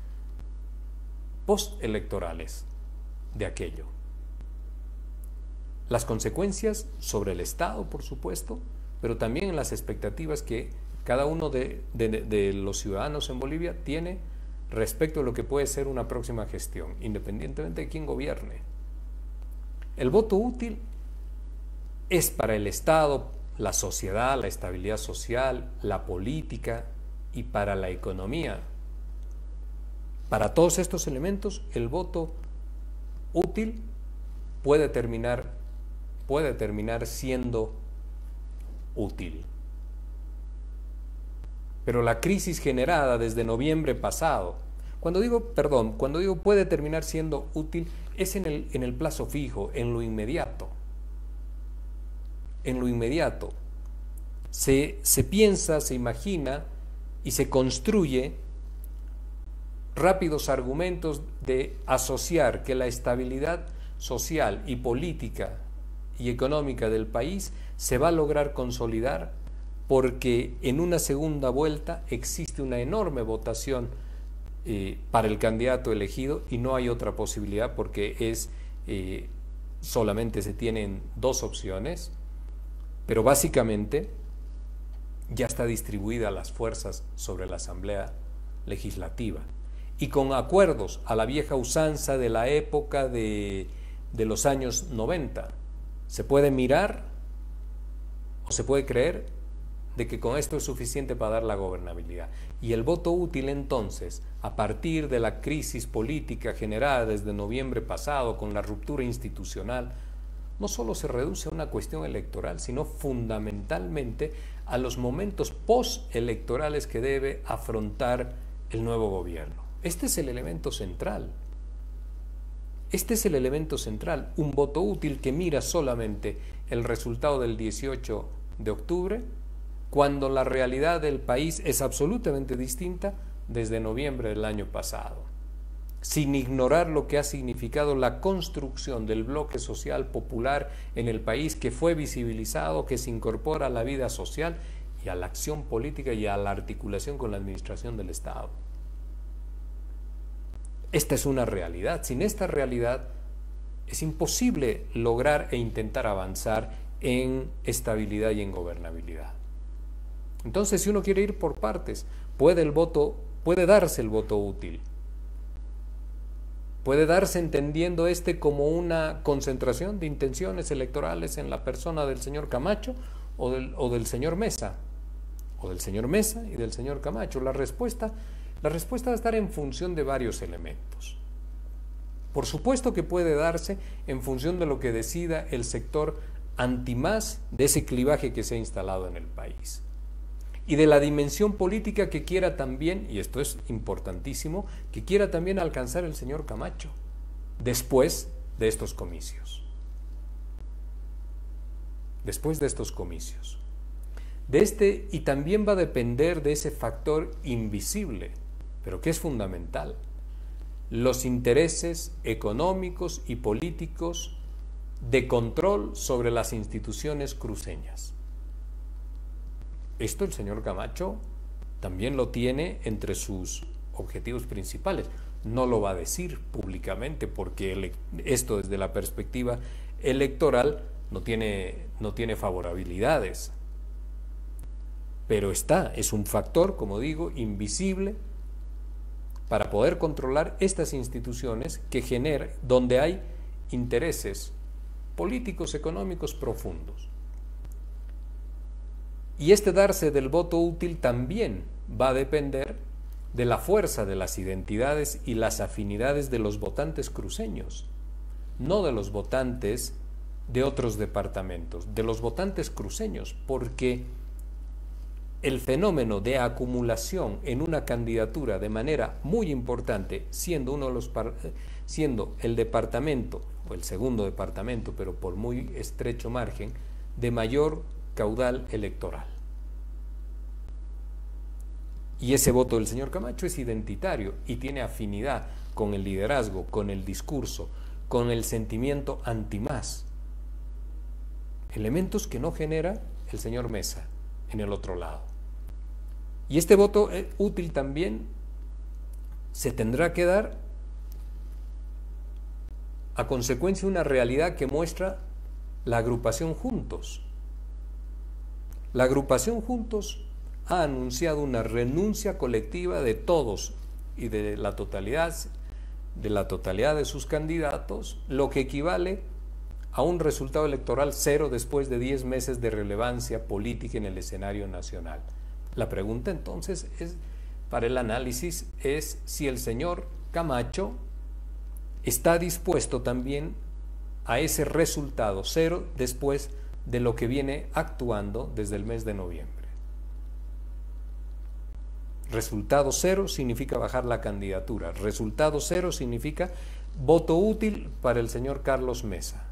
postelectorales de aquello. Las consecuencias sobre el Estado, por supuesto, pero también en las expectativas que cada uno de los ciudadanos en Bolivia tiene respecto a lo que puede ser una próxima gestión, independientemente de quién gobierne. El voto útil es para el Estado, la sociedad, la estabilidad social, la política y para la economía. Para todos estos elementos, el voto útil puede terminar siendo útil. Pero la crisis generada desde noviembre pasado, cuando digo puede terminar siendo útil, es en el plazo fijo, en lo inmediato. En lo inmediato. Se piensa, se imagina y se construye rápidos argumentos de asociar que la estabilidad social y política y económica del país se va a lograr consolidar porque en una segunda vuelta existe una enorme votación para el candidato elegido y no hay otra posibilidad porque solamente se tienen dos opciones, pero básicamente ya está distribuida las fuerzas sobre la Asamblea Legislativa y con acuerdos a la vieja usanza de la época de los años 90. Se puede mirar o se puede creer de que con esto es suficiente para dar la gobernabilidad. Y el voto útil entonces, a partir de la crisis política generada desde noviembre pasado con la ruptura institucional, no solo se reduce a una cuestión electoral, sino fundamentalmente a los momentos postelectorales que debe afrontar el nuevo gobierno. Este es el elemento central. Este es el elemento central, un voto útil que mira solamente el resultado del 18 de octubre, cuando la realidad del país es absolutamente distinta desde noviembre del año pasado, sin ignorar lo que ha significado la construcción del bloque social popular en el país, que fue visibilizado, que se incorpora a la vida social y a la acción política y a la articulación con la administración del Estado. Esta es una realidad. Sin esta realidad es imposible lograr e intentar avanzar en estabilidad y en gobernabilidad. Entonces, si uno quiere ir por partes, puede darse el voto útil. Puede darse entendiendo como una concentración de intenciones electorales en la persona del señor Camacho o del señor Mesa, o del señor Mesa y del señor Camacho. La respuesta va a estar en función de varios elementos. Por supuesto que puede darse en función de lo que decida el sector antimás de ese clivaje que se ha instalado en el país. Y de la dimensión política que quiera también, y esto es importantísimo, que quiera también alcanzar el señor Camacho después de estos comicios. Después de estos comicios. Y también va a depender de ese factor invisible, pero que es fundamental: los intereses económicos y políticos de control sobre las instituciones cruceñas. Esto el señor Camacho también lo tiene entre sus objetivos principales. No lo va a decir públicamente porque esto desde la perspectiva electoral no tiene favorabilidades. Pero es un factor, como digo, invisible para poder controlar estas instituciones donde hay intereses políticos, económicos profundos. Y darse del voto útil también va a depender de la fuerza de las identidades y las afinidades de los votantes cruceños, no de los votantes de otros departamentos, de los votantes cruceños, porque el fenómeno de acumulación en una candidatura de manera muy importante, siendo el departamento, o el segundo departamento, pero por muy estrecho margen, de mayor caudal electoral. Y ese voto del señor Camacho es identitario y tiene afinidad con el liderazgo, con el discurso, con el sentimiento antimás. Elementos que no genera el señor Mesa en el otro lado. Y este voto útil también se tendrá que dar a consecuencia de una realidad que muestra la agrupación Juntos. La agrupación Juntos ha anunciado una renuncia colectiva de todos y de la totalidad de sus candidatos, lo que equivale a un resultado electoral cero después de 10 meses de relevancia política en el escenario nacional. La pregunta entonces para el análisis es si el señor Camacho está dispuesto también a ese resultado cero después de lo que viene actuando desde el mes de noviembre. Resultado cero significa bajar la candidatura. Resultado cero significa voto útil para el señor Carlos Mesa.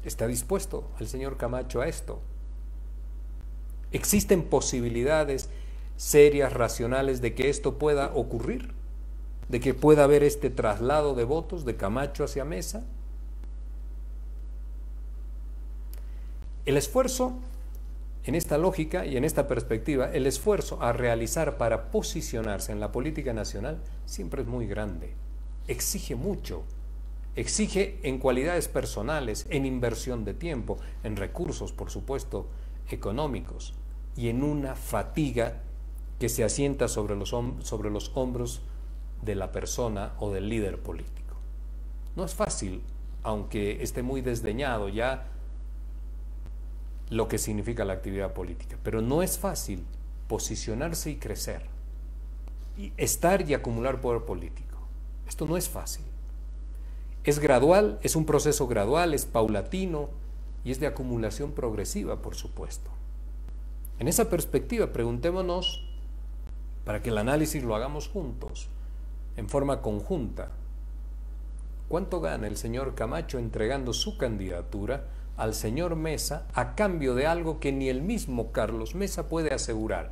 ¿Está dispuesto el señor Camacho a esto? ¿Existen posibilidades serias, racionales, de que esto pueda ocurrir, de que pueda haber este traslado de votos de Camacho hacia Mesa? El esfuerzo, en esta lógica y en esta perspectiva, el esfuerzo a realizar para posicionarse en la política nacional siempre es muy grande, exige mucho, exige en cualidades personales, en inversión de tiempo, en recursos, por supuesto, económicos, y en una fatiga que se asienta sobre los hombros de la persona o del líder político. No es fácil, aunque esté muy desdeñado ya lo que significa la actividad política, pero no es fácil posicionarse y crecer, y estar y acumular poder político. Esto no es fácil. Es gradual, es un proceso gradual, es paulatino y es de acumulación progresiva, por supuesto. En esa perspectiva, preguntémonos, para que el análisis lo hagamos juntos, en forma conjunta, ¿cuánto gana el señor Camacho entregando su candidatura al señor Mesa a cambio de algo que ni el mismo Carlos Mesa puede asegurar?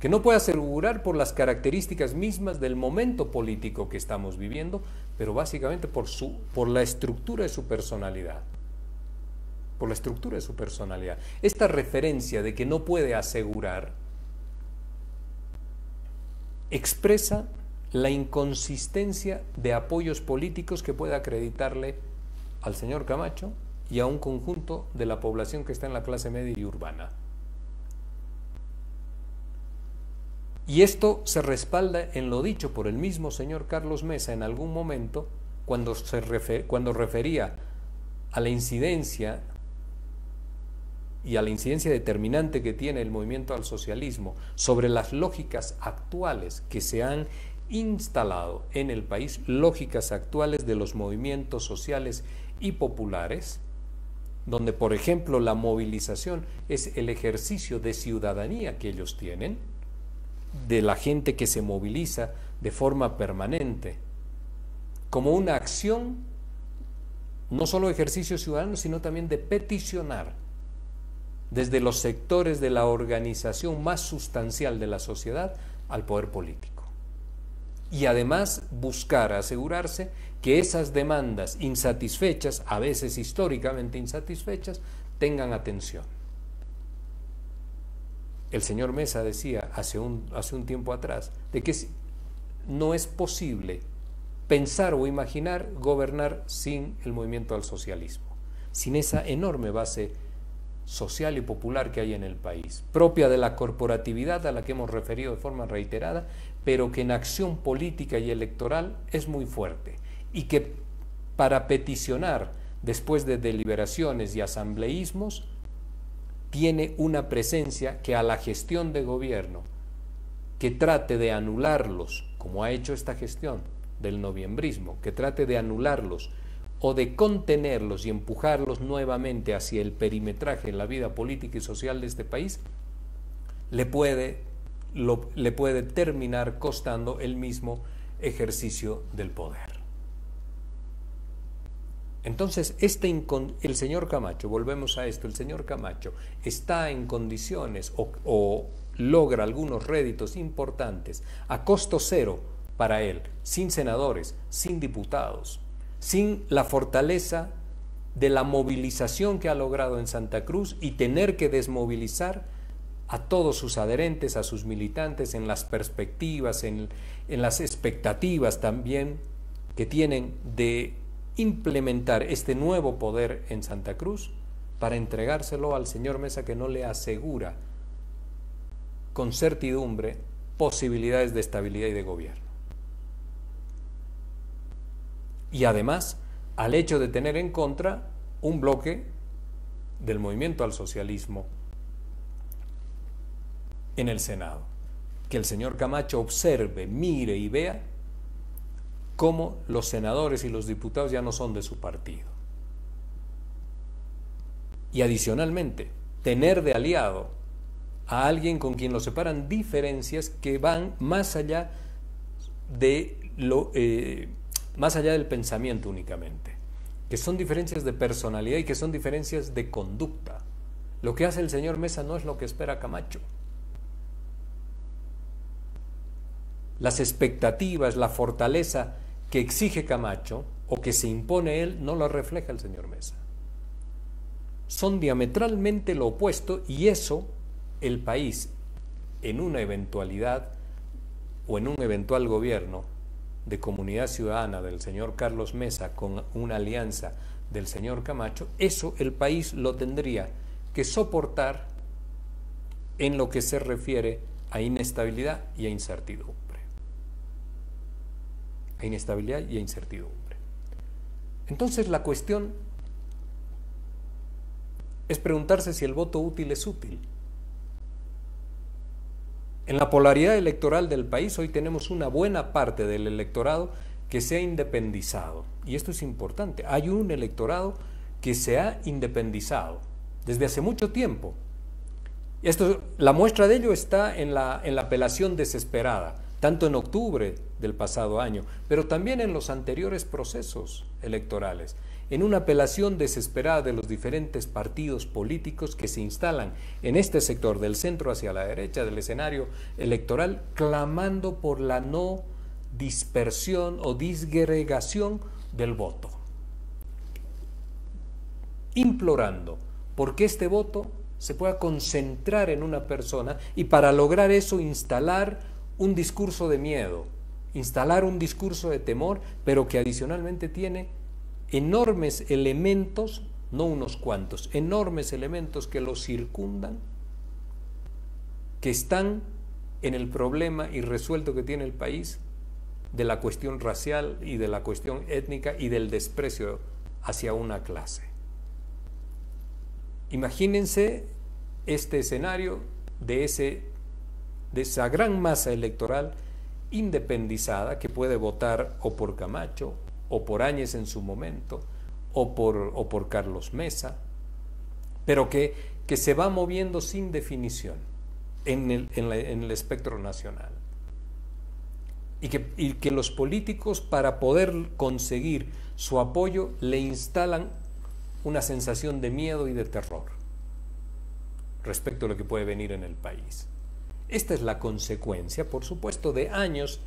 Que no puede asegurar por las características mismas del momento político que estamos viviendo, pero básicamente por la estructura de su personalidad. Por la estructura de su personalidad. Esta referencia de que no puede asegurar expresa la inconsistencia de apoyos políticos que puede acreditarle al señor Camacho y a un conjunto de la población que está en la clase media y urbana. Y esto se respalda en lo dicho por el mismo señor Carlos Mesa en algún momento cuando refería a la incidencia y a la incidencia determinante que tiene el movimiento al socialismo sobre las lógicas actuales que se han instalado en el país, lógicas actuales de los movimientos sociales y populares, donde, por ejemplo, la movilización es el ejercicio de ciudadanía que ellos tienen, de la gente que se moviliza de forma permanente, como una acción, no solo ejercicio ciudadano, sino también de peticionar desde los sectores de la organización más sustancial de la sociedad al poder político. Y además buscar asegurarse que esas demandas insatisfechas, a veces históricamente insatisfechas, tengan atención. El señor Mesa decía hace un tiempo atrás de que no es posible pensar o imaginar gobernar sin el movimiento al socialismo, sin esa enorme base social y popular que hay en el país, propia de la corporatividad a la que hemos referido de forma reiterada, pero que en acción política y electoral es muy fuerte, y que para peticionar después de deliberaciones y asambleísmos tiene una presencia que a la gestión de gobierno que trate de anularlos, como ha hecho esta gestión del noviembrismo, que trate de anularlos o de contenerlos y empujarlos nuevamente hacia el perimetraje en la vida política y social de este país, le puede terminar costando el mismo ejercicio del poder. Entonces, el señor Camacho, volvemos a esto, el señor Camacho está en condiciones o logra algunos réditos importantes a costo cero para él, sin senadores, sin diputados, sin la fortaleza de la movilización que ha logrado en Santa Cruz y tener que desmovilizar a todos sus adherentes, a sus militantes, en las perspectivas, en las expectativas también que tienen de implementar este nuevo poder en Santa Cruz para entregárselo al señor Mesa, que no le asegura con certidumbre posibilidades de estabilidad y de gobierno. Y además, al hecho de tener en contra un bloque del movimiento al socialismo en el Senado. Que el señor Camacho observe, mire y vea cómo los senadores y los diputados ya no son de su partido. Y adicionalmente, tener de aliado a alguien con quien lo separan diferencias que van más allá más allá del pensamiento únicamente, que son diferencias de personalidad y que son diferencias de conducta. Lo que hace el señor Mesa no es lo que espera Camacho. las expectativas, la fortaleza que exige Camacho o que se impone él, no lo refleja el señor Mesa. Son diametralmente lo opuesto, y eso el país, en una eventualidad o en un eventual gobierno de comunidad ciudadana del señor Carlos Mesa con una alianza del señor Camacho, eso el país lo tendría que soportar en lo que se refiere a inestabilidad y a incertidumbre. A inestabilidad y a incertidumbre. Entonces la cuestión es preguntarse si el voto útil es útil. En la polaridad electoral del país hoy tenemos una buena parte del electorado que se ha independizado, y esto es importante. Hay un electorado que se ha independizado desde hace mucho tiempo. La muestra de ello está en la apelación desesperada, tanto en octubre del pasado año, pero también en los anteriores procesos electorales, en una apelación desesperada de los diferentes partidos políticos que se instalan en este sector del centro hacia la derecha del escenario electoral, clamando por la no dispersión o disgregación del voto, implorando porque este voto se pueda concentrar en una persona, y para lograr eso instalar un discurso de miedo, instalar un discurso de temor, pero que adicionalmente tiene enormes elementos, no unos cuantos, enormes elementos que lo circundan, que están en el problema irresuelto que tiene el país de la cuestión racial y de la cuestión étnica y del desprecio hacia una clase. Imagínense este escenario de esa gran masa electoral independizada que puede votar o por Camacho o por Áñez en su momento o por Carlos Mesa, pero que se va moviendo sin definición en el espectro nacional, y que los políticos, para poder conseguir su apoyo, le instalan una sensación de miedo y de terror respecto a lo que puede venir en el país. Esta es la consecuencia, por supuesto, de años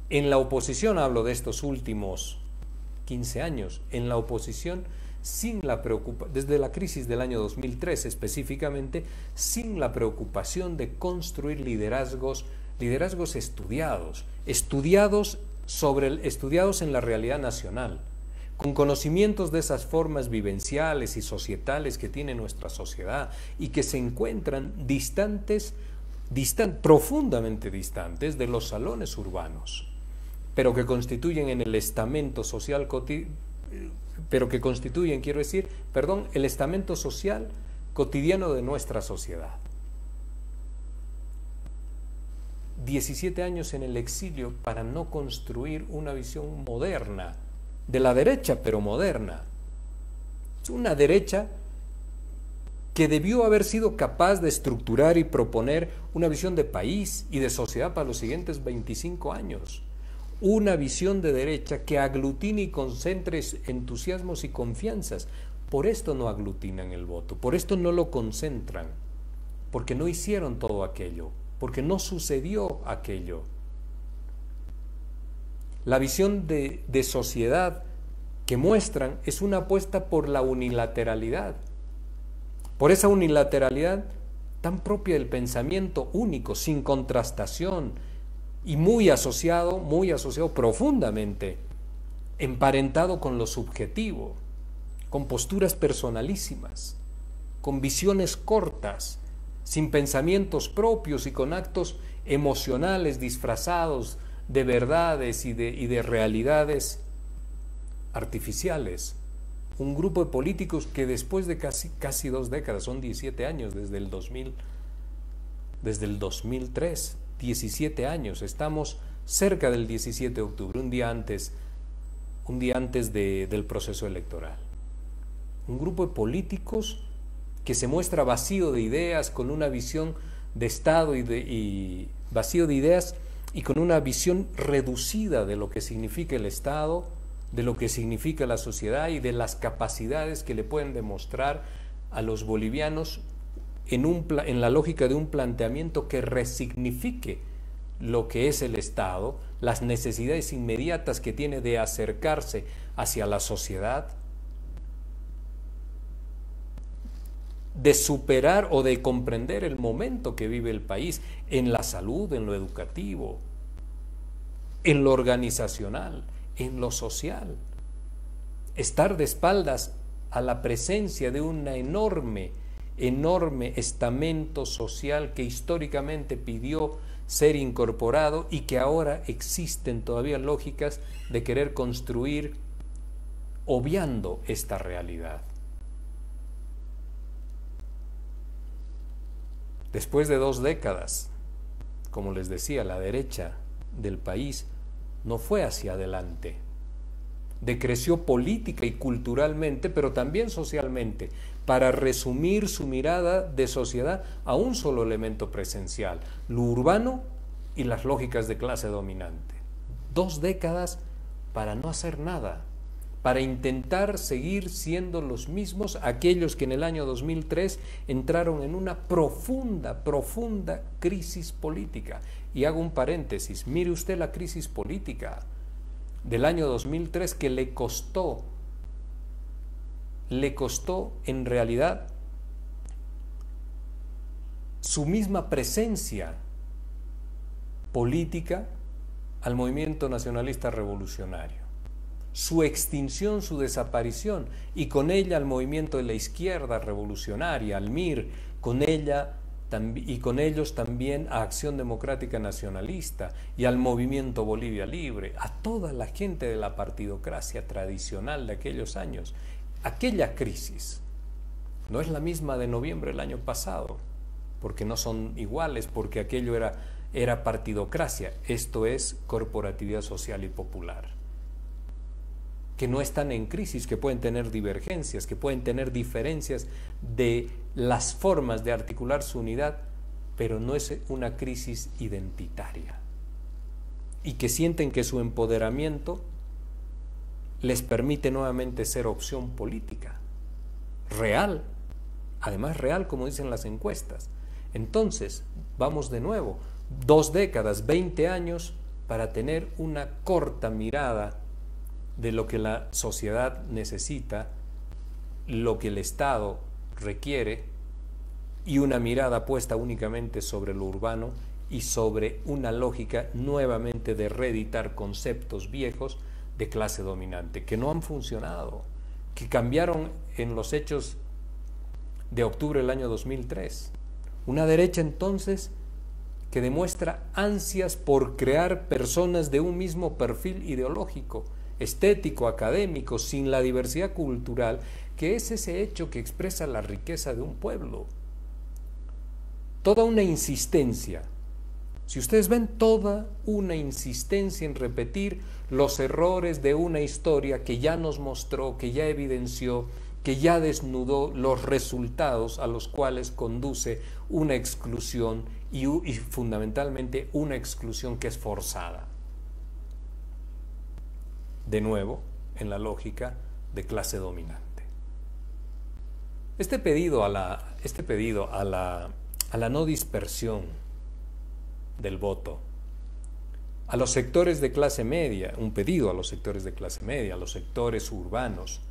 en la oposición. Hablo de estos últimos 15 años en la oposición, desde la crisis del año 2003 específicamente, sin la preocupación de construir liderazgos estudiados en la realidad nacional, con conocimientos de esas formas vivenciales y societales que tiene nuestra sociedad y que se encuentran profundamente distantes de los salones urbanos, pero que constituyen el estamento social el estamento social cotidiano de nuestra sociedad. 17 años en el exilio para no construir una visión moderna de la derecha, pero moderna. Es una derecha que debió haber sido capaz de estructurar y proponer una visión de país y de sociedad para los siguientes 25 años. Una visión de derecha que aglutine y concentre entusiasmos y confianzas. Por esto no aglutinan el voto, por esto no lo concentran, porque no hicieron todo aquello, porque no sucedió aquello. La visión de sociedad que muestran es una apuesta por la unilateralidad, por esa unilateralidad tan propia del pensamiento único, sin contrastación, y muy asociado profundamente, emparentado con lo subjetivo, con posturas personalísimas, con visiones cortas, sin pensamientos propios y con actos emocionales disfrazados de verdades y de realidades artificiales. Un grupo de políticos que después de casi 2 décadas, son 17 años desde el 2003, 17 años, estamos cerca del 17 de octubre, un día antes del proceso electoral. Un grupo de políticos que se muestra vacío de ideas, con una visión de Estado y vacío de ideas y con una visión reducida de lo que significa el Estado, de lo que significa la sociedad y de las capacidades que le pueden demostrar a los bolivianos en la lógica de un planteamiento que resignifique lo que es el Estado, las necesidades inmediatas que tiene de acercarse hacia la sociedad, de superar o de comprender el momento que vive el país en la salud, en lo educativo, en lo organizacional, en lo social. Estar de espaldas a la presencia de un enorme estamento social que históricamente pidió ser incorporado y que ahora existen todavía lógicas de querer construir obviando esta realidad. Después de 2 décadas, como les decía, la derecha del país no fue hacia adelante. Decreció política y culturalmente, pero también socialmente, para resumir su mirada de sociedad a un solo elemento presencial, lo urbano y las lógicas de clase dominante. 2 décadas para no hacer nada, para intentar seguir siendo los mismos aquellos que en el año 2003 entraron en una profunda crisis política. Y hago un paréntesis, mire usted la crisis política del año 2003 que le costó en realidad su misma presencia política al movimiento nacionalista revolucionario, su extinción, su desaparición, y con ella al movimiento de la izquierda revolucionaria, al MIR, con ella y con ellos también a Acción Democrática Nacionalista y al movimiento Bolivia Libre, a toda la gente de la partidocracia tradicional de aquellos años. Aquella crisis no es la misma de noviembre del año pasado, porque no son iguales, porque aquello era partidocracia, esto es corporatividad social y popular, que no están en crisis, que pueden tener divergencias, que pueden tener diferencias de las formas de articular su unidad, pero no es una crisis identitaria, y que sienten que su empoderamiento les permite nuevamente ser opción política, real, además real como dicen las encuestas. Entonces, vamos de nuevo, 2 décadas, 20 años para tener una corta mirada de lo que la sociedad necesita, lo que el Estado requiere, y una mirada puesta únicamente sobre lo urbano y sobre una lógica nuevamente de reeditar conceptos viejos de clase dominante, que no han funcionado, que cambiaron en los hechos de octubre del año 2003. Una derecha entonces que demuestra ansias por crear personas de un mismo perfil ideológico, estético, académico, sin la diversidad cultural, que es ese hecho que expresa la riqueza de un pueblo. Toda una insistencia, si ustedes ven, toda una insistencia en repetir los errores de una historia que ya nos mostró, que ya evidenció, que ya desnudó los resultados a los cuales conduce una exclusión y fundamentalmente una exclusión que es forzada. De nuevo, en la lógica de clase dominante. Este pedido a la no dispersión del voto, a los sectores de clase media, un pedido a los sectores de clase media, a los sectores urbanos,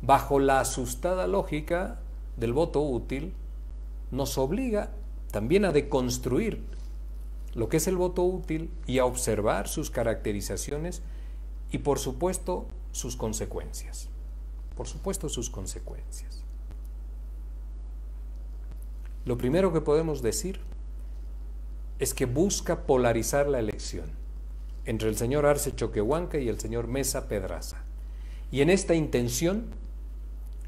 bajo la asustada lógica del voto útil, nos obliga también a deconstruir lo que es el voto útil y a observar sus caracterizaciones y, por supuesto, sus consecuencias. Por supuesto, sus consecuencias. Lo primero que podemos decir es que busca polarizar la elección entre el señor Arce Choquehuanca y el señor Mesa Pedraza. Y en esta intención,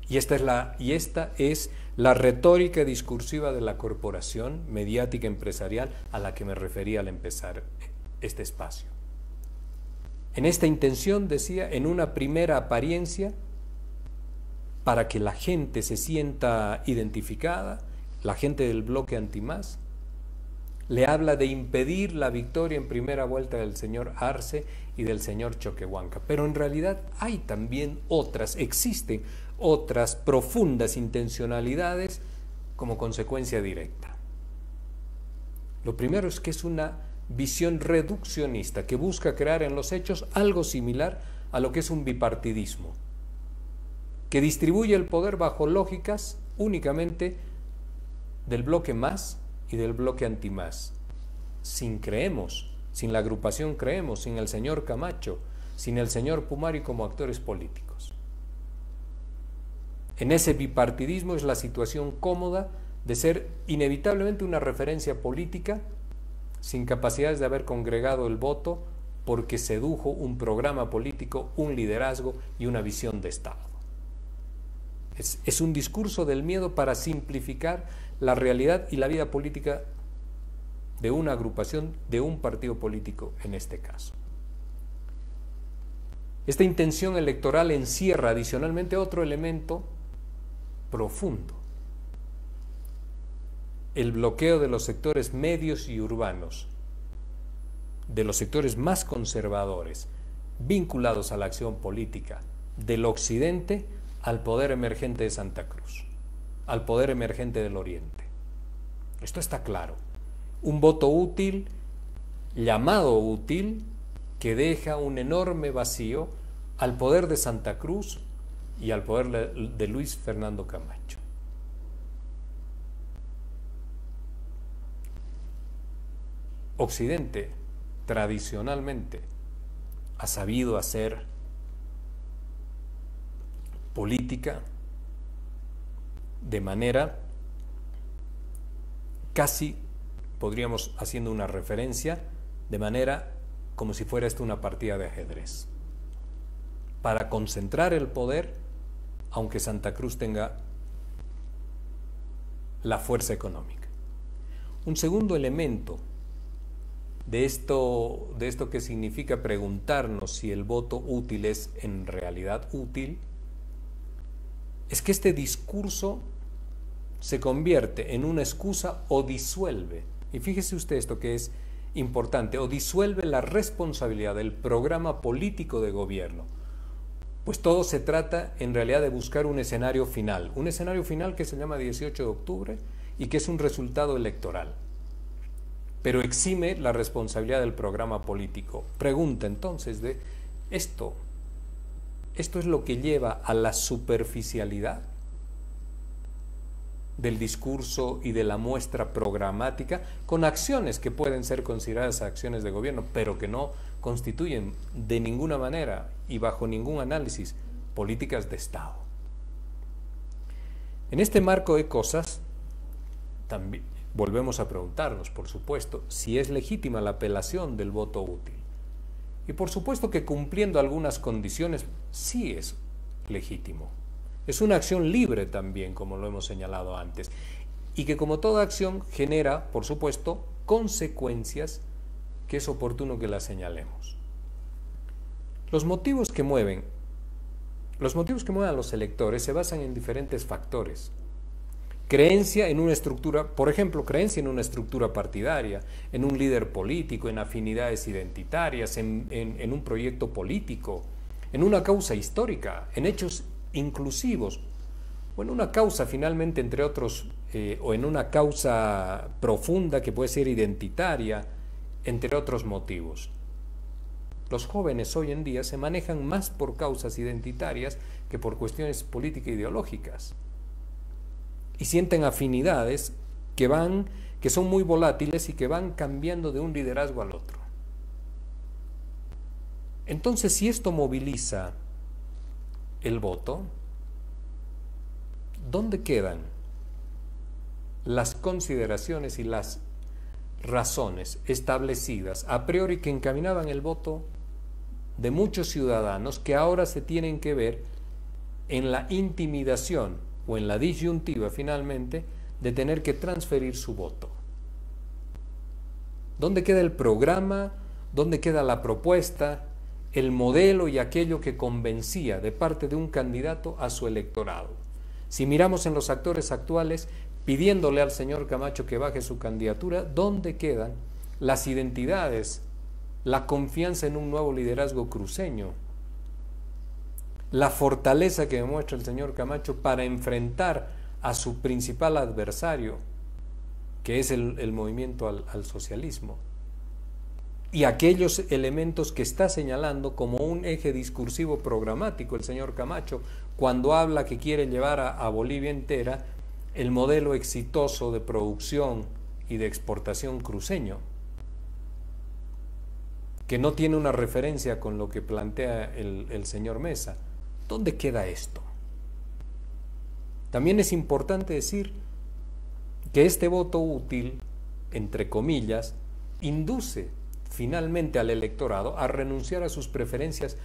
y esta es la retórica discursiva de la corporación mediática empresarial a la que me refería al empezar este espacio. En esta intención, decía, en una primera apariencia, para que la gente se sienta identificada, la gente del bloque antimás, le habla de impedir la victoria en primera vuelta del señor Arce y del señor Choquehuanca. Pero en realidad hay también existen otras profundas intencionalidades como consecuencia directa. Lo primero es que es una visión reduccionista que busca crear en los hechos algo similar a lo que es un bipartidismo, que distribuye el poder bajo lógicas únicamente del bloque más y del bloque antimás, sin la agrupación Creemos, sin el señor Camacho, sin el señor Pumari como actores políticos. En ese bipartidismo es la situación cómoda de ser inevitablemente una referencia política sin capacidades de haber congregado el voto porque sedujo un programa político, un liderazgo y una visión de Estado. Es un discurso del miedo para simplificar la realidad y la vida política de una agrupación, de un partido político en este caso. Esta intención electoral encierra adicionalmente otro elemento profundo: el bloqueo de los sectores medios y urbanos, de los sectores más conservadores, vinculados a la acción política del occidente al poder emergente de Santa Cruz, al poder emergente del oriente. Esto está claro. Un voto útil, llamado útil, que deja un enorme vacío al poder de Santa Cruz y al poder de Luis Fernando Camacho. Occidente tradicionalmente ha sabido hacer política de manera casi, podríamos, haciendo una referencia, de manera como si fuera esto una partida de ajedrez, para concentrar el poder, aunque Santa Cruz tenga la fuerza económica. Un segundo elemento de esto que significa preguntarnos si el voto útil es en realidad útil, es que este discurso se convierte en una excusa o disuelve, y fíjese usted esto que es importante, o disuelve la responsabilidad del programa político de gobierno, pues todo se trata en realidad de buscar un escenario final que se llama 18 de octubre y que es un resultado electoral, pero exime la responsabilidad del programa político. Pregunta entonces de esto es lo que lleva a la superficialidad del discurso y de la muestra programática, con acciones que pueden ser consideradas acciones de gobierno, pero que no constituyen de ninguna manera y bajo ningún análisis políticas de Estado. En este marco de cosas, también volvemos a preguntarnos, por supuesto, si es legítima la apelación del voto útil. Y por supuesto que cumpliendo algunas condiciones sí es legítimo. Es una acción libre también, como lo hemos señalado antes, y que como toda acción genera, por supuesto, consecuencias que es oportuno que las señalemos. Los motivos que mueven a los electores se basan en diferentes factores. Creencia en una estructura, por ejemplo, creencia en una estructura partidaria, en un líder político, en afinidades identitarias, en un proyecto político, en una causa histórica, en hechos inclusivos, o en una causa finalmente, entre otros, o en una causa profunda que puede ser identitaria, entre otros motivos. Los jóvenes hoy en día se manejan más por causas identitarias que por cuestiones político-ideológicas, y sienten afinidades que son muy volátiles y que van cambiando de un liderazgo al otro. Entonces, si esto moviliza el voto, ¿dónde quedan las consideraciones y las razones establecidas a priori que encaminaban el voto de muchos ciudadanos que ahora se tienen que ver en la intimidación o en la disyuntiva finalmente de tener que transferir su voto? ¿Dónde queda el programa? ¿Dónde queda la propuesta, el modelo y aquello que convencía de parte de un candidato a su electorado? Si miramos en los actores actuales, pidiéndole al señor Camacho que baje su candidatura, ¿dónde quedan las identidades, la confianza en un nuevo liderazgo cruceño, la fortaleza que demuestra el señor Camacho para enfrentar a su principal adversario, que es el movimiento al socialismo? y aquellos elementos que está señalando como un eje discursivo programático el señor Camacho cuando habla que quiere llevar a Bolivia entera el modelo exitoso de producción y de exportación cruceño, que no tiene una referencia con lo que plantea el señor Mesa. ¿Dónde queda esto? También es importante decir que este voto útil, entre comillas, induce finalmente al electorado a renunciar a sus preferencias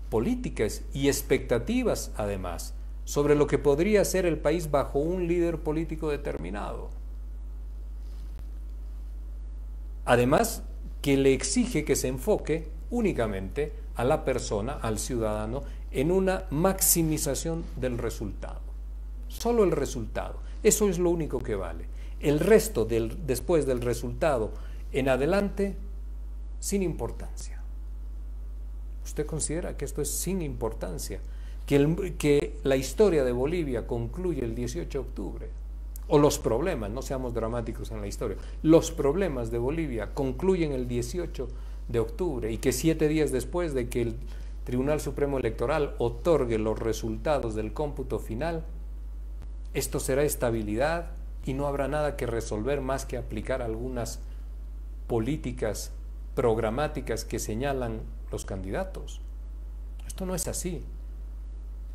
políticas y expectativas, además, sobre lo que podría ser el país bajo un líder político determinado. Además, que le exige que se enfoque únicamente a la persona, al ciudadano, en una maximización del resultado. Solo el resultado. Eso es lo único que vale. El resto, después del resultado en adelante, sin importancia. ¿Usted considera que esto es sin importancia? Que la historia de Bolivia concluye el 18 de octubre. O los problemas, no seamos dramáticos en la historia, los problemas de Bolivia concluyen el 18 de octubre y que 7 días después de que el Tribunal Supremo Electoral otorgue los resultados del cómputo final, esto será estabilidad y no habrá nada que resolver más que aplicar algunas políticas programáticas que señalan los candidatos. Esto no es así.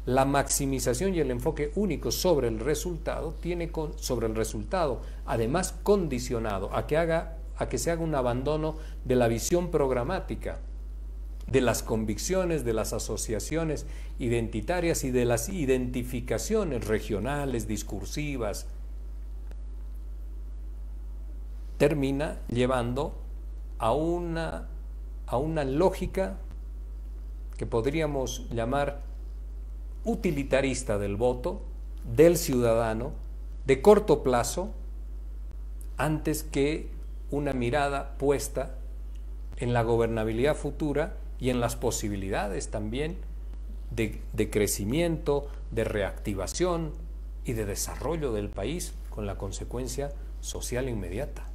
La maximización y el enfoque único sobre el resultado además condicionado a que se haga un abandono de la visión programática, de las convicciones, de las asociaciones identitarias y de las identificaciones regionales, discursivas, termina llevando a una lógica que podríamos llamar utilitarista del voto, del ciudadano, de corto plazo, antes que una mirada puesta en la gobernabilidad futura y en las posibilidades también de crecimiento, de reactivación y de desarrollo del país con la consecuencia social inmediata.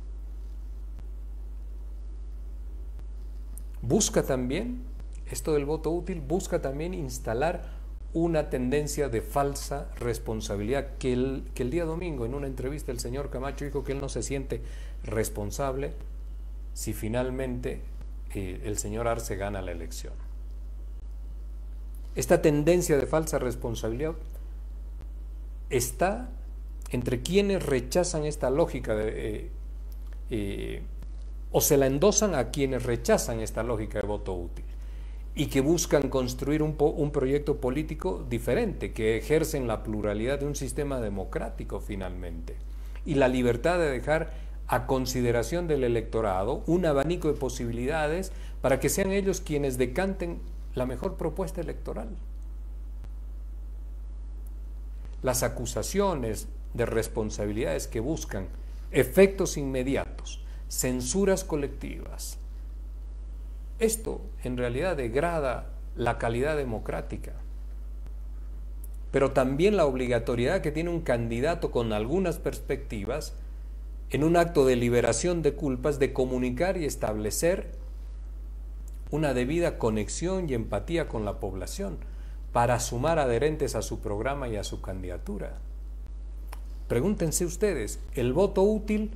Busca también, esto del voto útil, busca también instalar una tendencia de falsa responsabilidad, que el día domingo en una entrevista el señor Camacho dijo que él no se siente responsable si finalmente el señor Arce gana la elección. Esta tendencia de falsa responsabilidad está entre quienes rechazan esta lógica o se la endosan a quienes rechazan esta lógica de voto útil y que buscan construir un proyecto político diferente, que ejercen la pluralidad de un sistema democrático finalmente, y la libertad de dejar a consideración del electorado un abanico de posibilidades para que sean ellos quienes decanten la mejor propuesta electoral. Las acusaciones de responsabilidades que buscan efectos inmediatos, censuras colectivas, esto en realidad degrada la calidad democrática, pero también la obligatoriedad que tiene un candidato con algunas perspectivas en un acto de liberación de culpas de comunicar y establecer una debida conexión y empatía con la población para sumar adherentes a su programa y a su candidatura. Pregúntense ustedes, el voto útil,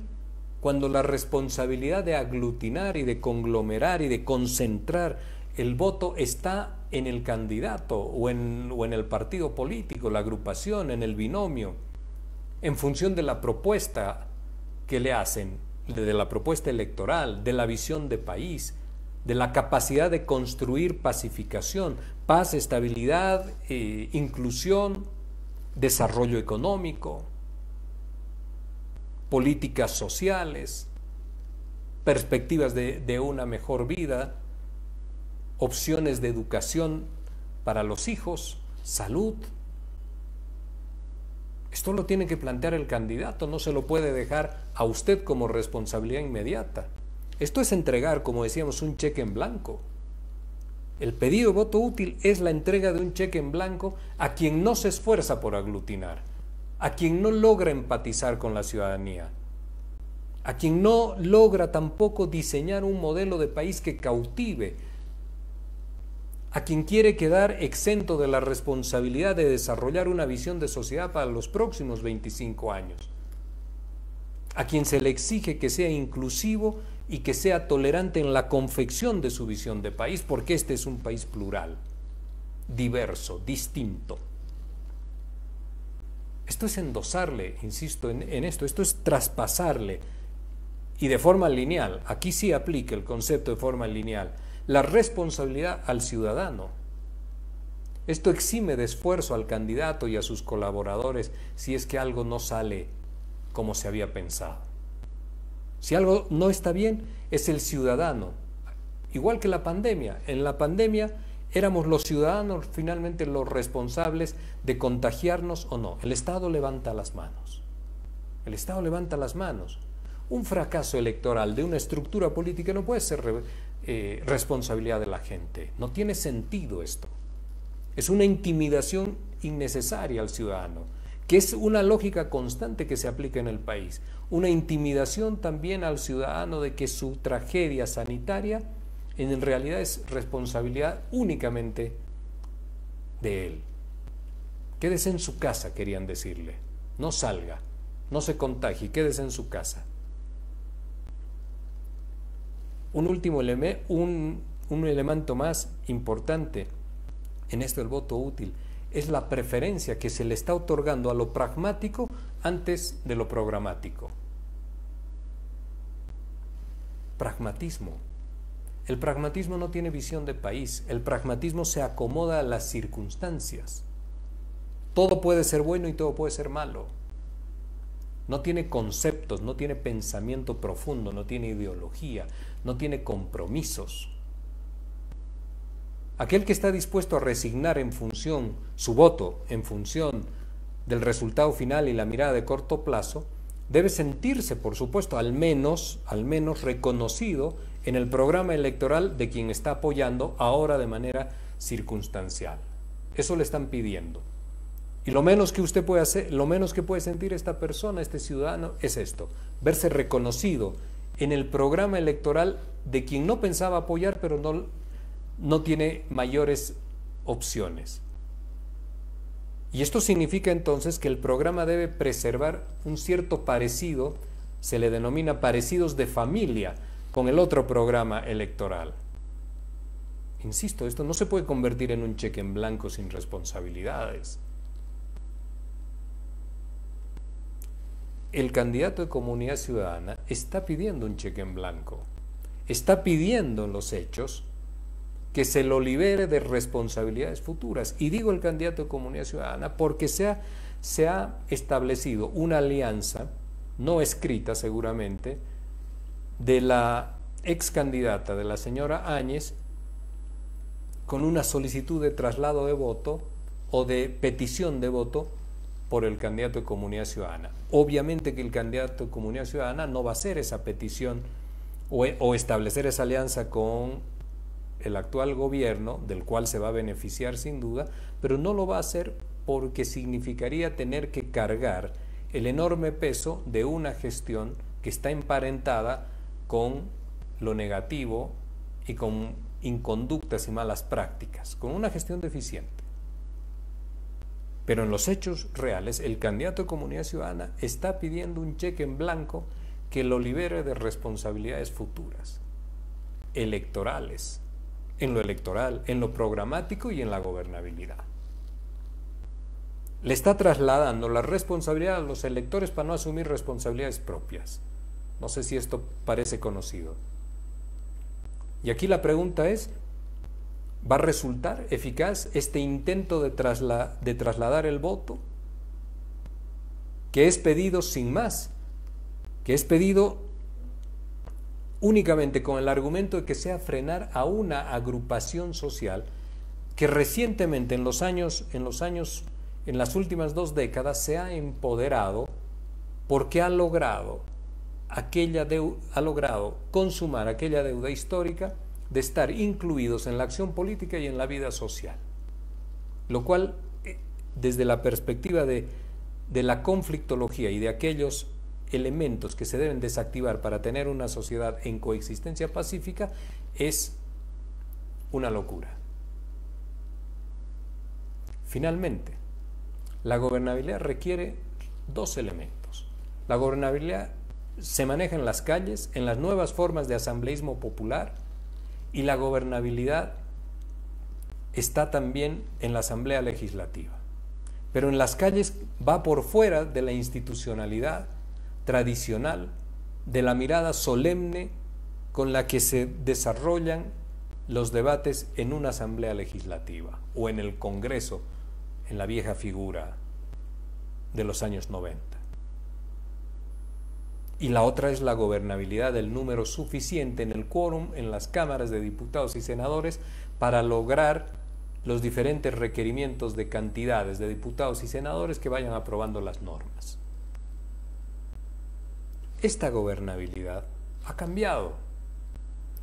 cuando la responsabilidad de aglutinar y de conglomerar y de concentrar el voto está en el candidato o en el partido político, la agrupación, en el binomio, en función de la propuesta que le hacen, de la propuesta electoral, de la visión de país, de la capacidad de construir pacificación, paz, estabilidad, inclusión, desarrollo económico, políticas sociales, perspectivas de una mejor vida, opciones de educación para los hijos, salud. Esto lo tiene que plantear el candidato, no se lo puede dejar a usted como responsabilidad inmediata. Esto es entregar, como decíamos, un cheque en blanco. El pedido de voto útil es la entrega de un cheque en blanco a quien no se esfuerza por aglutinar, a quien no logra empatizar con la ciudadanía, a quien no logra tampoco diseñar un modelo de país que cautive, a quien quiere quedar exento de la responsabilidad de desarrollar una visión de sociedad para los próximos 25 años, a quien se le exige que sea inclusivo y que sea tolerante en la confección de su visión de país, porque este es un país plural, diverso, distinto. Esto es endosarle, insisto en esto es traspasarle, y de forma lineal, aquí sí aplica el concepto de forma lineal, la responsabilidad al ciudadano. Esto exime de esfuerzo al candidato y a sus colaboradores si es que algo no sale como se había pensado. Si algo no está bien, es el ciudadano. Igual que la pandemia. En la pandemia éramos los ciudadanos finalmente los responsables de contagiarnos o no. El Estado levanta las manos. El Estado levanta las manos. Un fracaso electoral de una estructura política no puede ser responsabilidad de la gente. No tiene sentido esto. Es una intimidación innecesaria al ciudadano, que es una lógica constante que se aplica en el país. Una intimidación también al ciudadano de que su tragedia sanitaria en realidad es responsabilidad únicamente de él. Quédese en su casa, querían decirle. No salga, no se contagie, quédese en su casa. Un último elemento, un elemento más importante en esto del voto útil es la preferencia que se le está otorgando a lo pragmático antes de lo programático. Pragmatismo. El pragmatismo no tiene visión de país, el pragmatismo se acomoda a las circunstancias. Todo puede ser bueno y todo puede ser malo. No tiene conceptos, no tiene pensamiento profundo, no tiene ideología, no tiene compromisos. Aquel que está dispuesto a resignar en función, su voto en función del resultado final y la mirada de corto plazo, debe sentirse, por supuesto, al menos reconocido en el programa electoral de quien está apoyando ahora de manera circunstancial. Eso le están pidiendo. Y lo menos que usted puede hacer, lo menos que puede sentir esta persona, este ciudadano, es esto: verse reconocido en el programa electoral de quien no pensaba apoyar, pero no tiene mayores opciones. Y esto significa entonces que el programa debe preservar un cierto parecido, se le denomina parecidos de familia, con el otro programa electoral. Insisto, esto no se puede convertir en un cheque en blanco sin responsabilidades. El candidato de Comunidad Ciudadana está pidiendo un cheque en blanco, está pidiendo en los hechos que se lo libere de responsabilidades futuras. Y digo el candidato de Comunidad Ciudadana porque se ha establecido una alianza, no escrita seguramente, de la ex candidata, de la señora Áñez, con una solicitud de traslado de voto o de petición de voto por el candidato de Comunidad Ciudadana. Obviamente que el candidato de Comunidad Ciudadana no va a hacer esa petición o establecer esa alianza con el actual gobierno, del cual se va a beneficiar sin duda, pero no lo va a hacer porque significaría tener que cargar el enorme peso de una gestión que está emparentada con lo negativo y con inconductas y malas prácticas, con una gestión deficiente. Pero en los hechos reales, el candidato de Comunidad Ciudadana está pidiendo un cheque en blanco que lo libere de responsabilidades futuras, electorales, en lo electoral, en lo programático y en la gobernabilidad. Le está trasladando la responsabilidad a los electores para no asumir responsabilidades propias. No sé si esto parece conocido. Y aquí la pregunta es: ¿va a resultar eficaz este intento de trasladar el voto? Que es pedido sin más, que es pedido únicamente con el argumento de que sea frenar a una agrupación social que recientemente en las últimas 2 décadas se ha empoderado porque ha logrado consumar aquella deuda histórica de estar incluidos en la acción política y en la vida social, lo cual desde la perspectiva de la conflictología y de aquellos elementos que se deben desactivar para tener una sociedad en coexistencia pacífica es una locura. Finalmente, la gobernabilidad requiere dos elementos. La gobernabilidad se maneja en las calles, en las nuevas formas de asambleísmo popular, y la gobernabilidad está también en la Asamblea Legislativa. Pero en las calles va por fuera de la institucionalidad tradicional, de la mirada solemne con la que se desarrollan los debates en una Asamblea Legislativa o en el Congreso, en la vieja figura de los años 90. Y la otra es la gobernabilidad del número suficiente en el quórum en las cámaras de diputados y senadores para lograr los diferentes requerimientos de cantidades de diputados y senadores que vayan aprobando las normas. Esta gobernabilidad ha cambiado.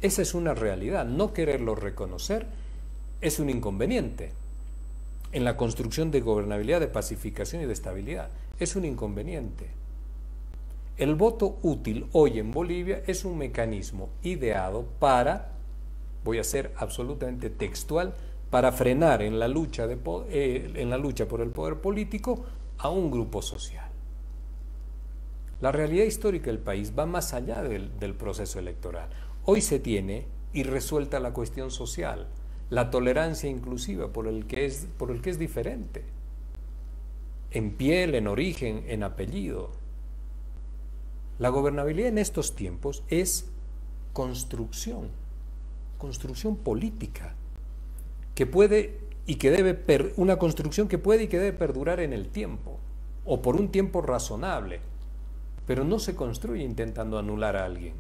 Esa es una realidad. No quererlo reconocer es un inconveniente. En la construcción de gobernabilidad, de pacificación y de estabilidad, es un inconveniente. El voto útil hoy en Bolivia es un mecanismo ideado para, voy a ser absolutamente textual, para frenar en la lucha por el poder político a un grupo social. La realidad histórica del país va más allá del proceso electoral. Hoy se tiene y resuelta la cuestión social, la tolerancia inclusiva por el que es diferente, en piel, en origen, en apellido. La gobernabilidad en estos tiempos es construcción política, una construcción que puede y que debe perdurar en el tiempo, o por un tiempo razonable, pero no se construye intentando anular a alguien.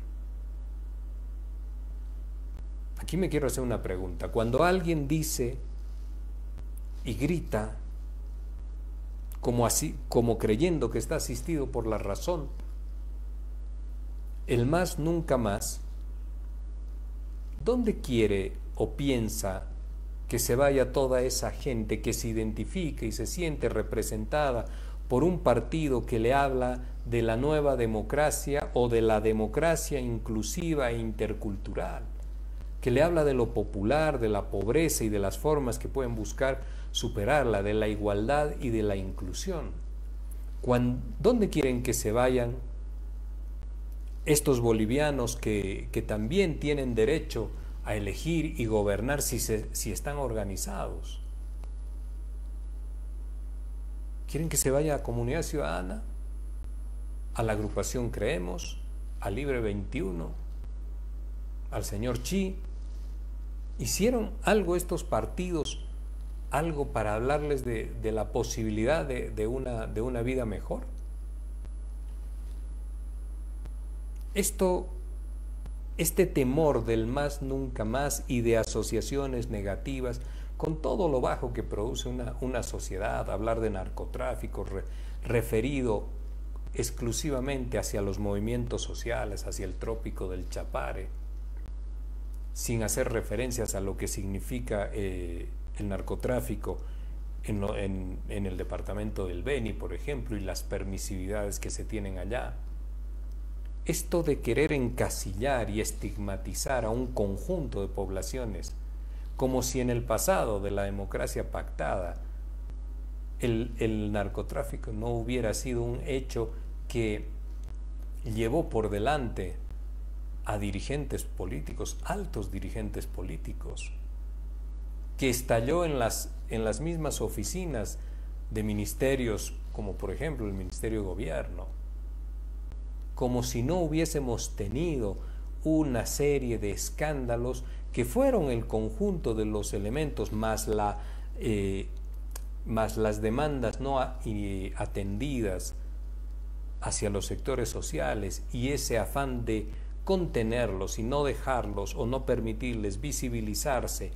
Aquí me quiero hacer una pregunta. Cuando alguien dice y grita como creyendo que está asistido por la razón, el más nunca más, ¿dónde quiere o piensa que se vaya toda esa gente que se identifica y se siente representada por un partido que le habla de la nueva democracia o de la democracia inclusiva e intercultural, que le habla de lo popular, de la pobreza y de las formas que pueden buscar superarla, de la igualdad y de la inclusión? ¿Dónde quieren que se vayan estos bolivianos que también tienen derecho a elegir y gobernar si están organizados? ¿Quieren que se vaya a Comunidad Ciudadana, a la agrupación Creemos, a Libre 21, al señor Chi? ¿Hicieron algo estos partidos, algo para hablarles de la posibilidad de una vida mejor? Este temor del más nunca más y de asociaciones negativas, con todo lo bajo que produce una sociedad, hablar de narcotráfico referido exclusivamente hacia los movimientos sociales, hacia el trópico del Chapare, sin hacer referencias a lo que significa el narcotráfico en el departamento del Beni, por ejemplo, y las permisividades que se tienen allá. Esto de querer encasillar y estigmatizar a un conjunto de poblaciones, como si en el pasado de la democracia pactada el narcotráfico no hubiera sido un hecho que llevó por delante a dirigentes políticos, altos dirigentes políticos, que estalló en las mismas oficinas de ministerios, como por ejemplo el Ministerio de Gobierno, como si no hubiésemos tenido una serie de escándalos que fueron el conjunto de los elementos más las demandas no atendidas hacia los sectores sociales y ese afán de contenerlos y no dejarlos o no permitirles visibilizarse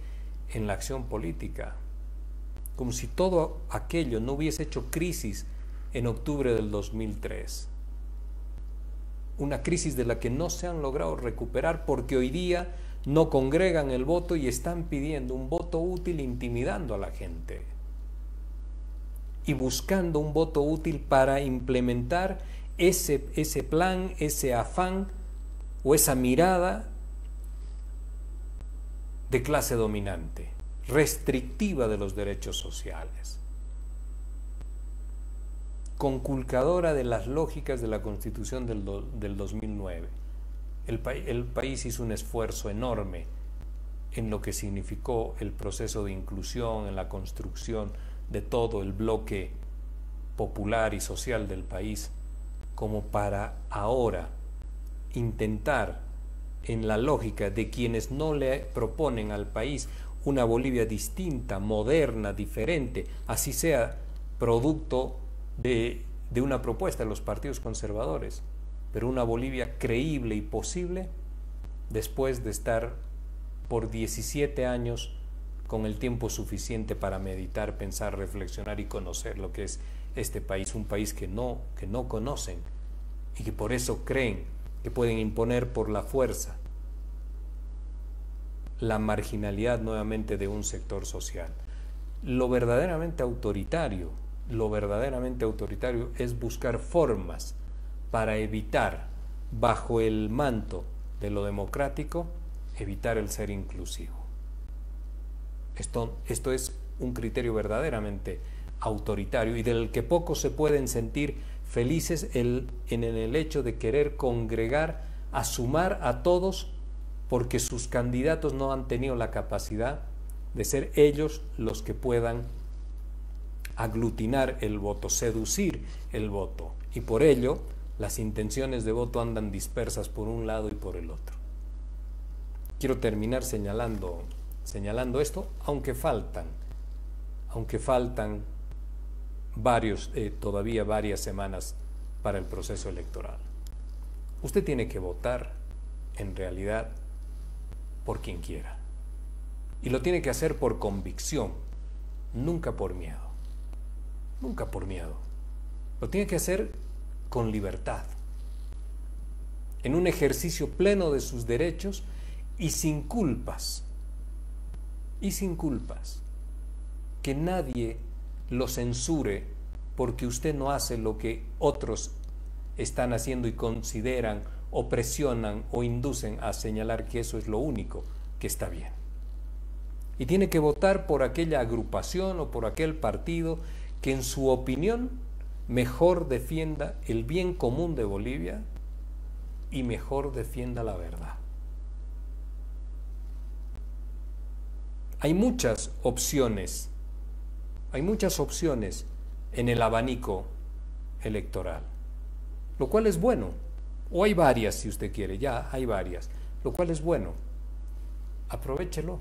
en la acción política, como si todo aquello no hubiese hecho crisis en octubre del 2003. Una crisis de la que no se han logrado recuperar porque hoy día no congregan el voto y están pidiendo un voto útil intimidando a la gente y buscando un voto útil para implementar ese plan, ese afán o esa mirada de clase dominante, restrictiva de los derechos sociales, conculcadora de las lógicas de la Constitución del 2009. El país hizo un esfuerzo enorme en lo que significó el proceso de inclusión, en la construcción de todo el bloque popular y social del país, como para ahora intentar, en la lógica de quienes no le proponen al país una Bolivia distinta, moderna, diferente, así sea producto de una propuesta de los partidos conservadores, pero una Bolivia creíble y posible, después de estar por 17 años con el tiempo suficiente para meditar, pensar, reflexionar y conocer lo que es este país, un país que no conocen y que por eso creen que pueden imponer por la fuerza la marginalidad nuevamente de un sector social. Lo verdaderamente autoritario es buscar formas para evitar, bajo el manto de lo democrático, evitar el ser inclusivo. Esto es un criterio verdaderamente autoritario y del que pocos se pueden sentir felices en el hecho de querer congregar, a sumar a todos, porque sus candidatos no han tenido la capacidad de ser ellos los que puedan aglutinar el voto, seducir el voto, y por ello las intenciones de voto andan dispersas por un lado y por el otro. Quiero terminar señalando esto, aunque faltan todavía varias semanas para el proceso electoral. Usted tiene que votar, en realidad, por quien quiera. Y lo tiene que hacer por convicción, nunca por miedo. Nunca por miedo. Lo tiene que hacer con libertad, en un ejercicio pleno de sus derechos y sin culpas. Que nadie lo censure porque usted no hace lo que otros están haciendo y consideran o presionan o inducen a señalar que eso es lo único que está bien. Y tiene que votar por aquella agrupación o por aquel partido que en su opinión mejor defienda el bien común de Bolivia y mejor defienda la verdad. Hay muchas opciones en el abanico electoral, lo cual es bueno, o hay varias si usted quiere, ya hay varias, lo cual es bueno. Aprovechelo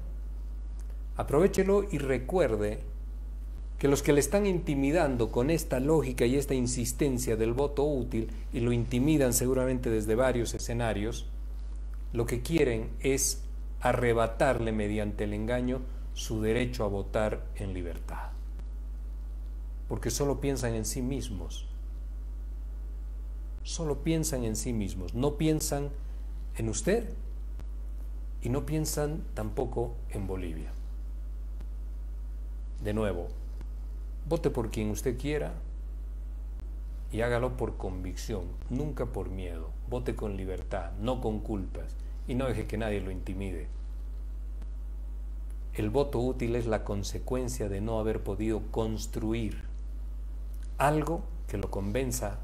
y recuerde que los que le están intimidando con esta lógica y esta insistencia del voto útil, y lo intimidan seguramente desde varios escenarios, lo que quieren es arrebatarle mediante el engaño su derecho a votar en libertad, porque solo piensan en sí mismos, no piensan en usted y no piensan tampoco en Bolivia. De nuevo, vote por quien usted quiera y hágalo por convicción, nunca por miedo. Vote con libertad, no con culpas, y no deje que nadie lo intimide. El voto útil es la consecuencia de no haber podido construir algo que lo convenza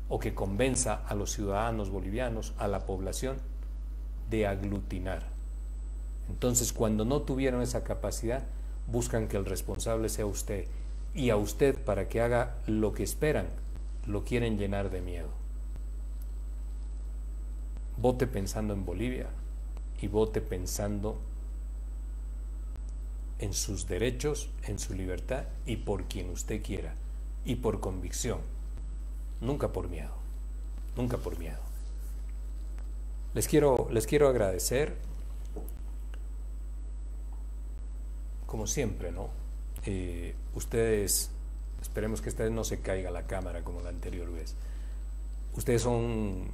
o que convenza a los ciudadanos bolivianos, a la población, de aglutinar. Entonces, cuando no tuvieron esa capacidad, buscan que el responsable sea usted, y a usted, para que haga lo que esperan, lo quieren llenar de miedo. Vote pensando en Bolivia y vote pensando en sus derechos, en su libertad y por quien usted quiera, y por convicción, nunca por miedo, nunca por miedo. Les quiero agradecer, como siempre, ¿no? Ustedes, esperemos que esta vez no se caiga la cámara como la anterior vez. Ustedes son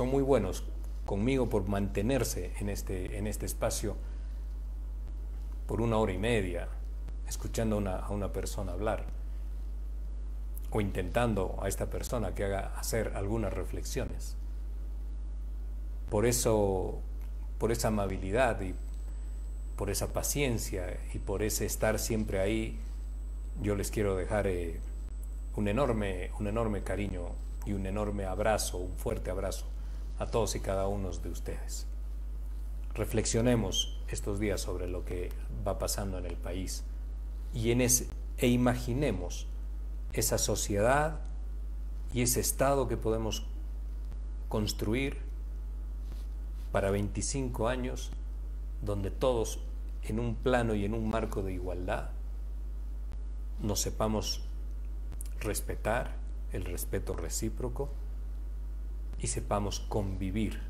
muy buenos conmigo por mantenerse en este espacio por 1 hora y media, escuchando a una persona hablar. o intentando a esta persona que haga hacer algunas reflexiones. Por eso, por esa amabilidad y por esa paciencia y por ese estar siempre ahí, yo les quiero dejar un enorme cariño y un enorme abrazo, un fuerte abrazo a todos y cada uno de ustedes. Reflexionemos estos días sobre lo que va pasando en el país e imaginemos esa sociedad y ese Estado que podemos construir para 25 años, donde todos en un plano y en un marco de igualdad nos sepamos respetar, el respeto recíproco, y sepamos convivir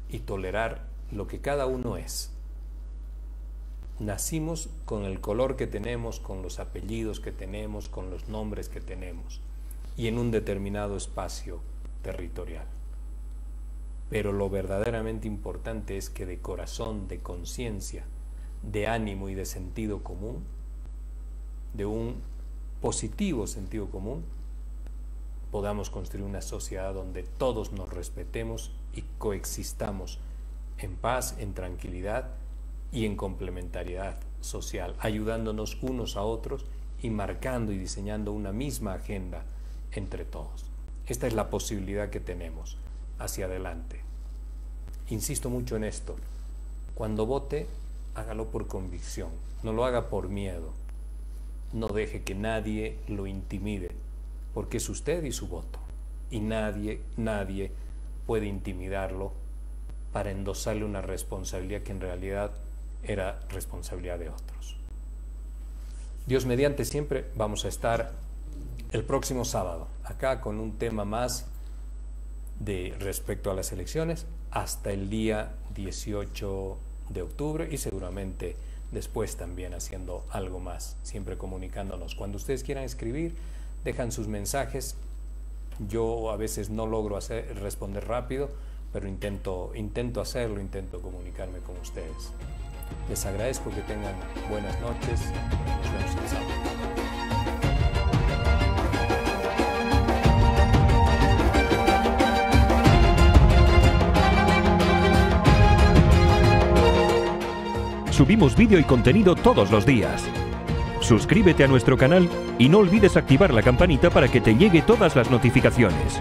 y tolerar lo que cada uno es. Nacimos con el color que tenemos, con los apellidos que tenemos, con los nombres que tenemos y en un determinado espacio territorial. Pero lo verdaderamente importante es que de corazón, de conciencia, de ánimo y de sentido común, de un positivo sentido común, podamos construir una sociedad donde todos nos respetemos y coexistamos en paz, en tranquilidad y en complementariedad social, ayudándonos unos a otros y marcando y diseñando una misma agenda entre todos. Esta es la posibilidad que tenemos hacia adelante. Insisto mucho en esto. Cuando vote, hágalo por convicción, no lo haga por miedo. No deje que nadie lo intimide, porque es usted y su voto, y nadie puede intimidarlo para endosarle una responsabilidad que en realidad era responsabilidad de otros. Dios mediante, siempre vamos a estar el próximo sábado, acá con un tema más de respecto a las elecciones, hasta el día 18 de octubre y seguramente después también haciendo algo más, siempre comunicándonos. Cuando ustedes quieran escribir, dejan sus mensajes. Yo a veces no logro responder rápido, pero intento hacerlo, intento comunicarme con ustedes. Les agradezco, que tengan buenas noches. Nos vemos el sábado. Subimos vídeo y contenido todos los días. Suscríbete a nuestro canal y no olvides activar la campanita para que te llegue todas las notificaciones.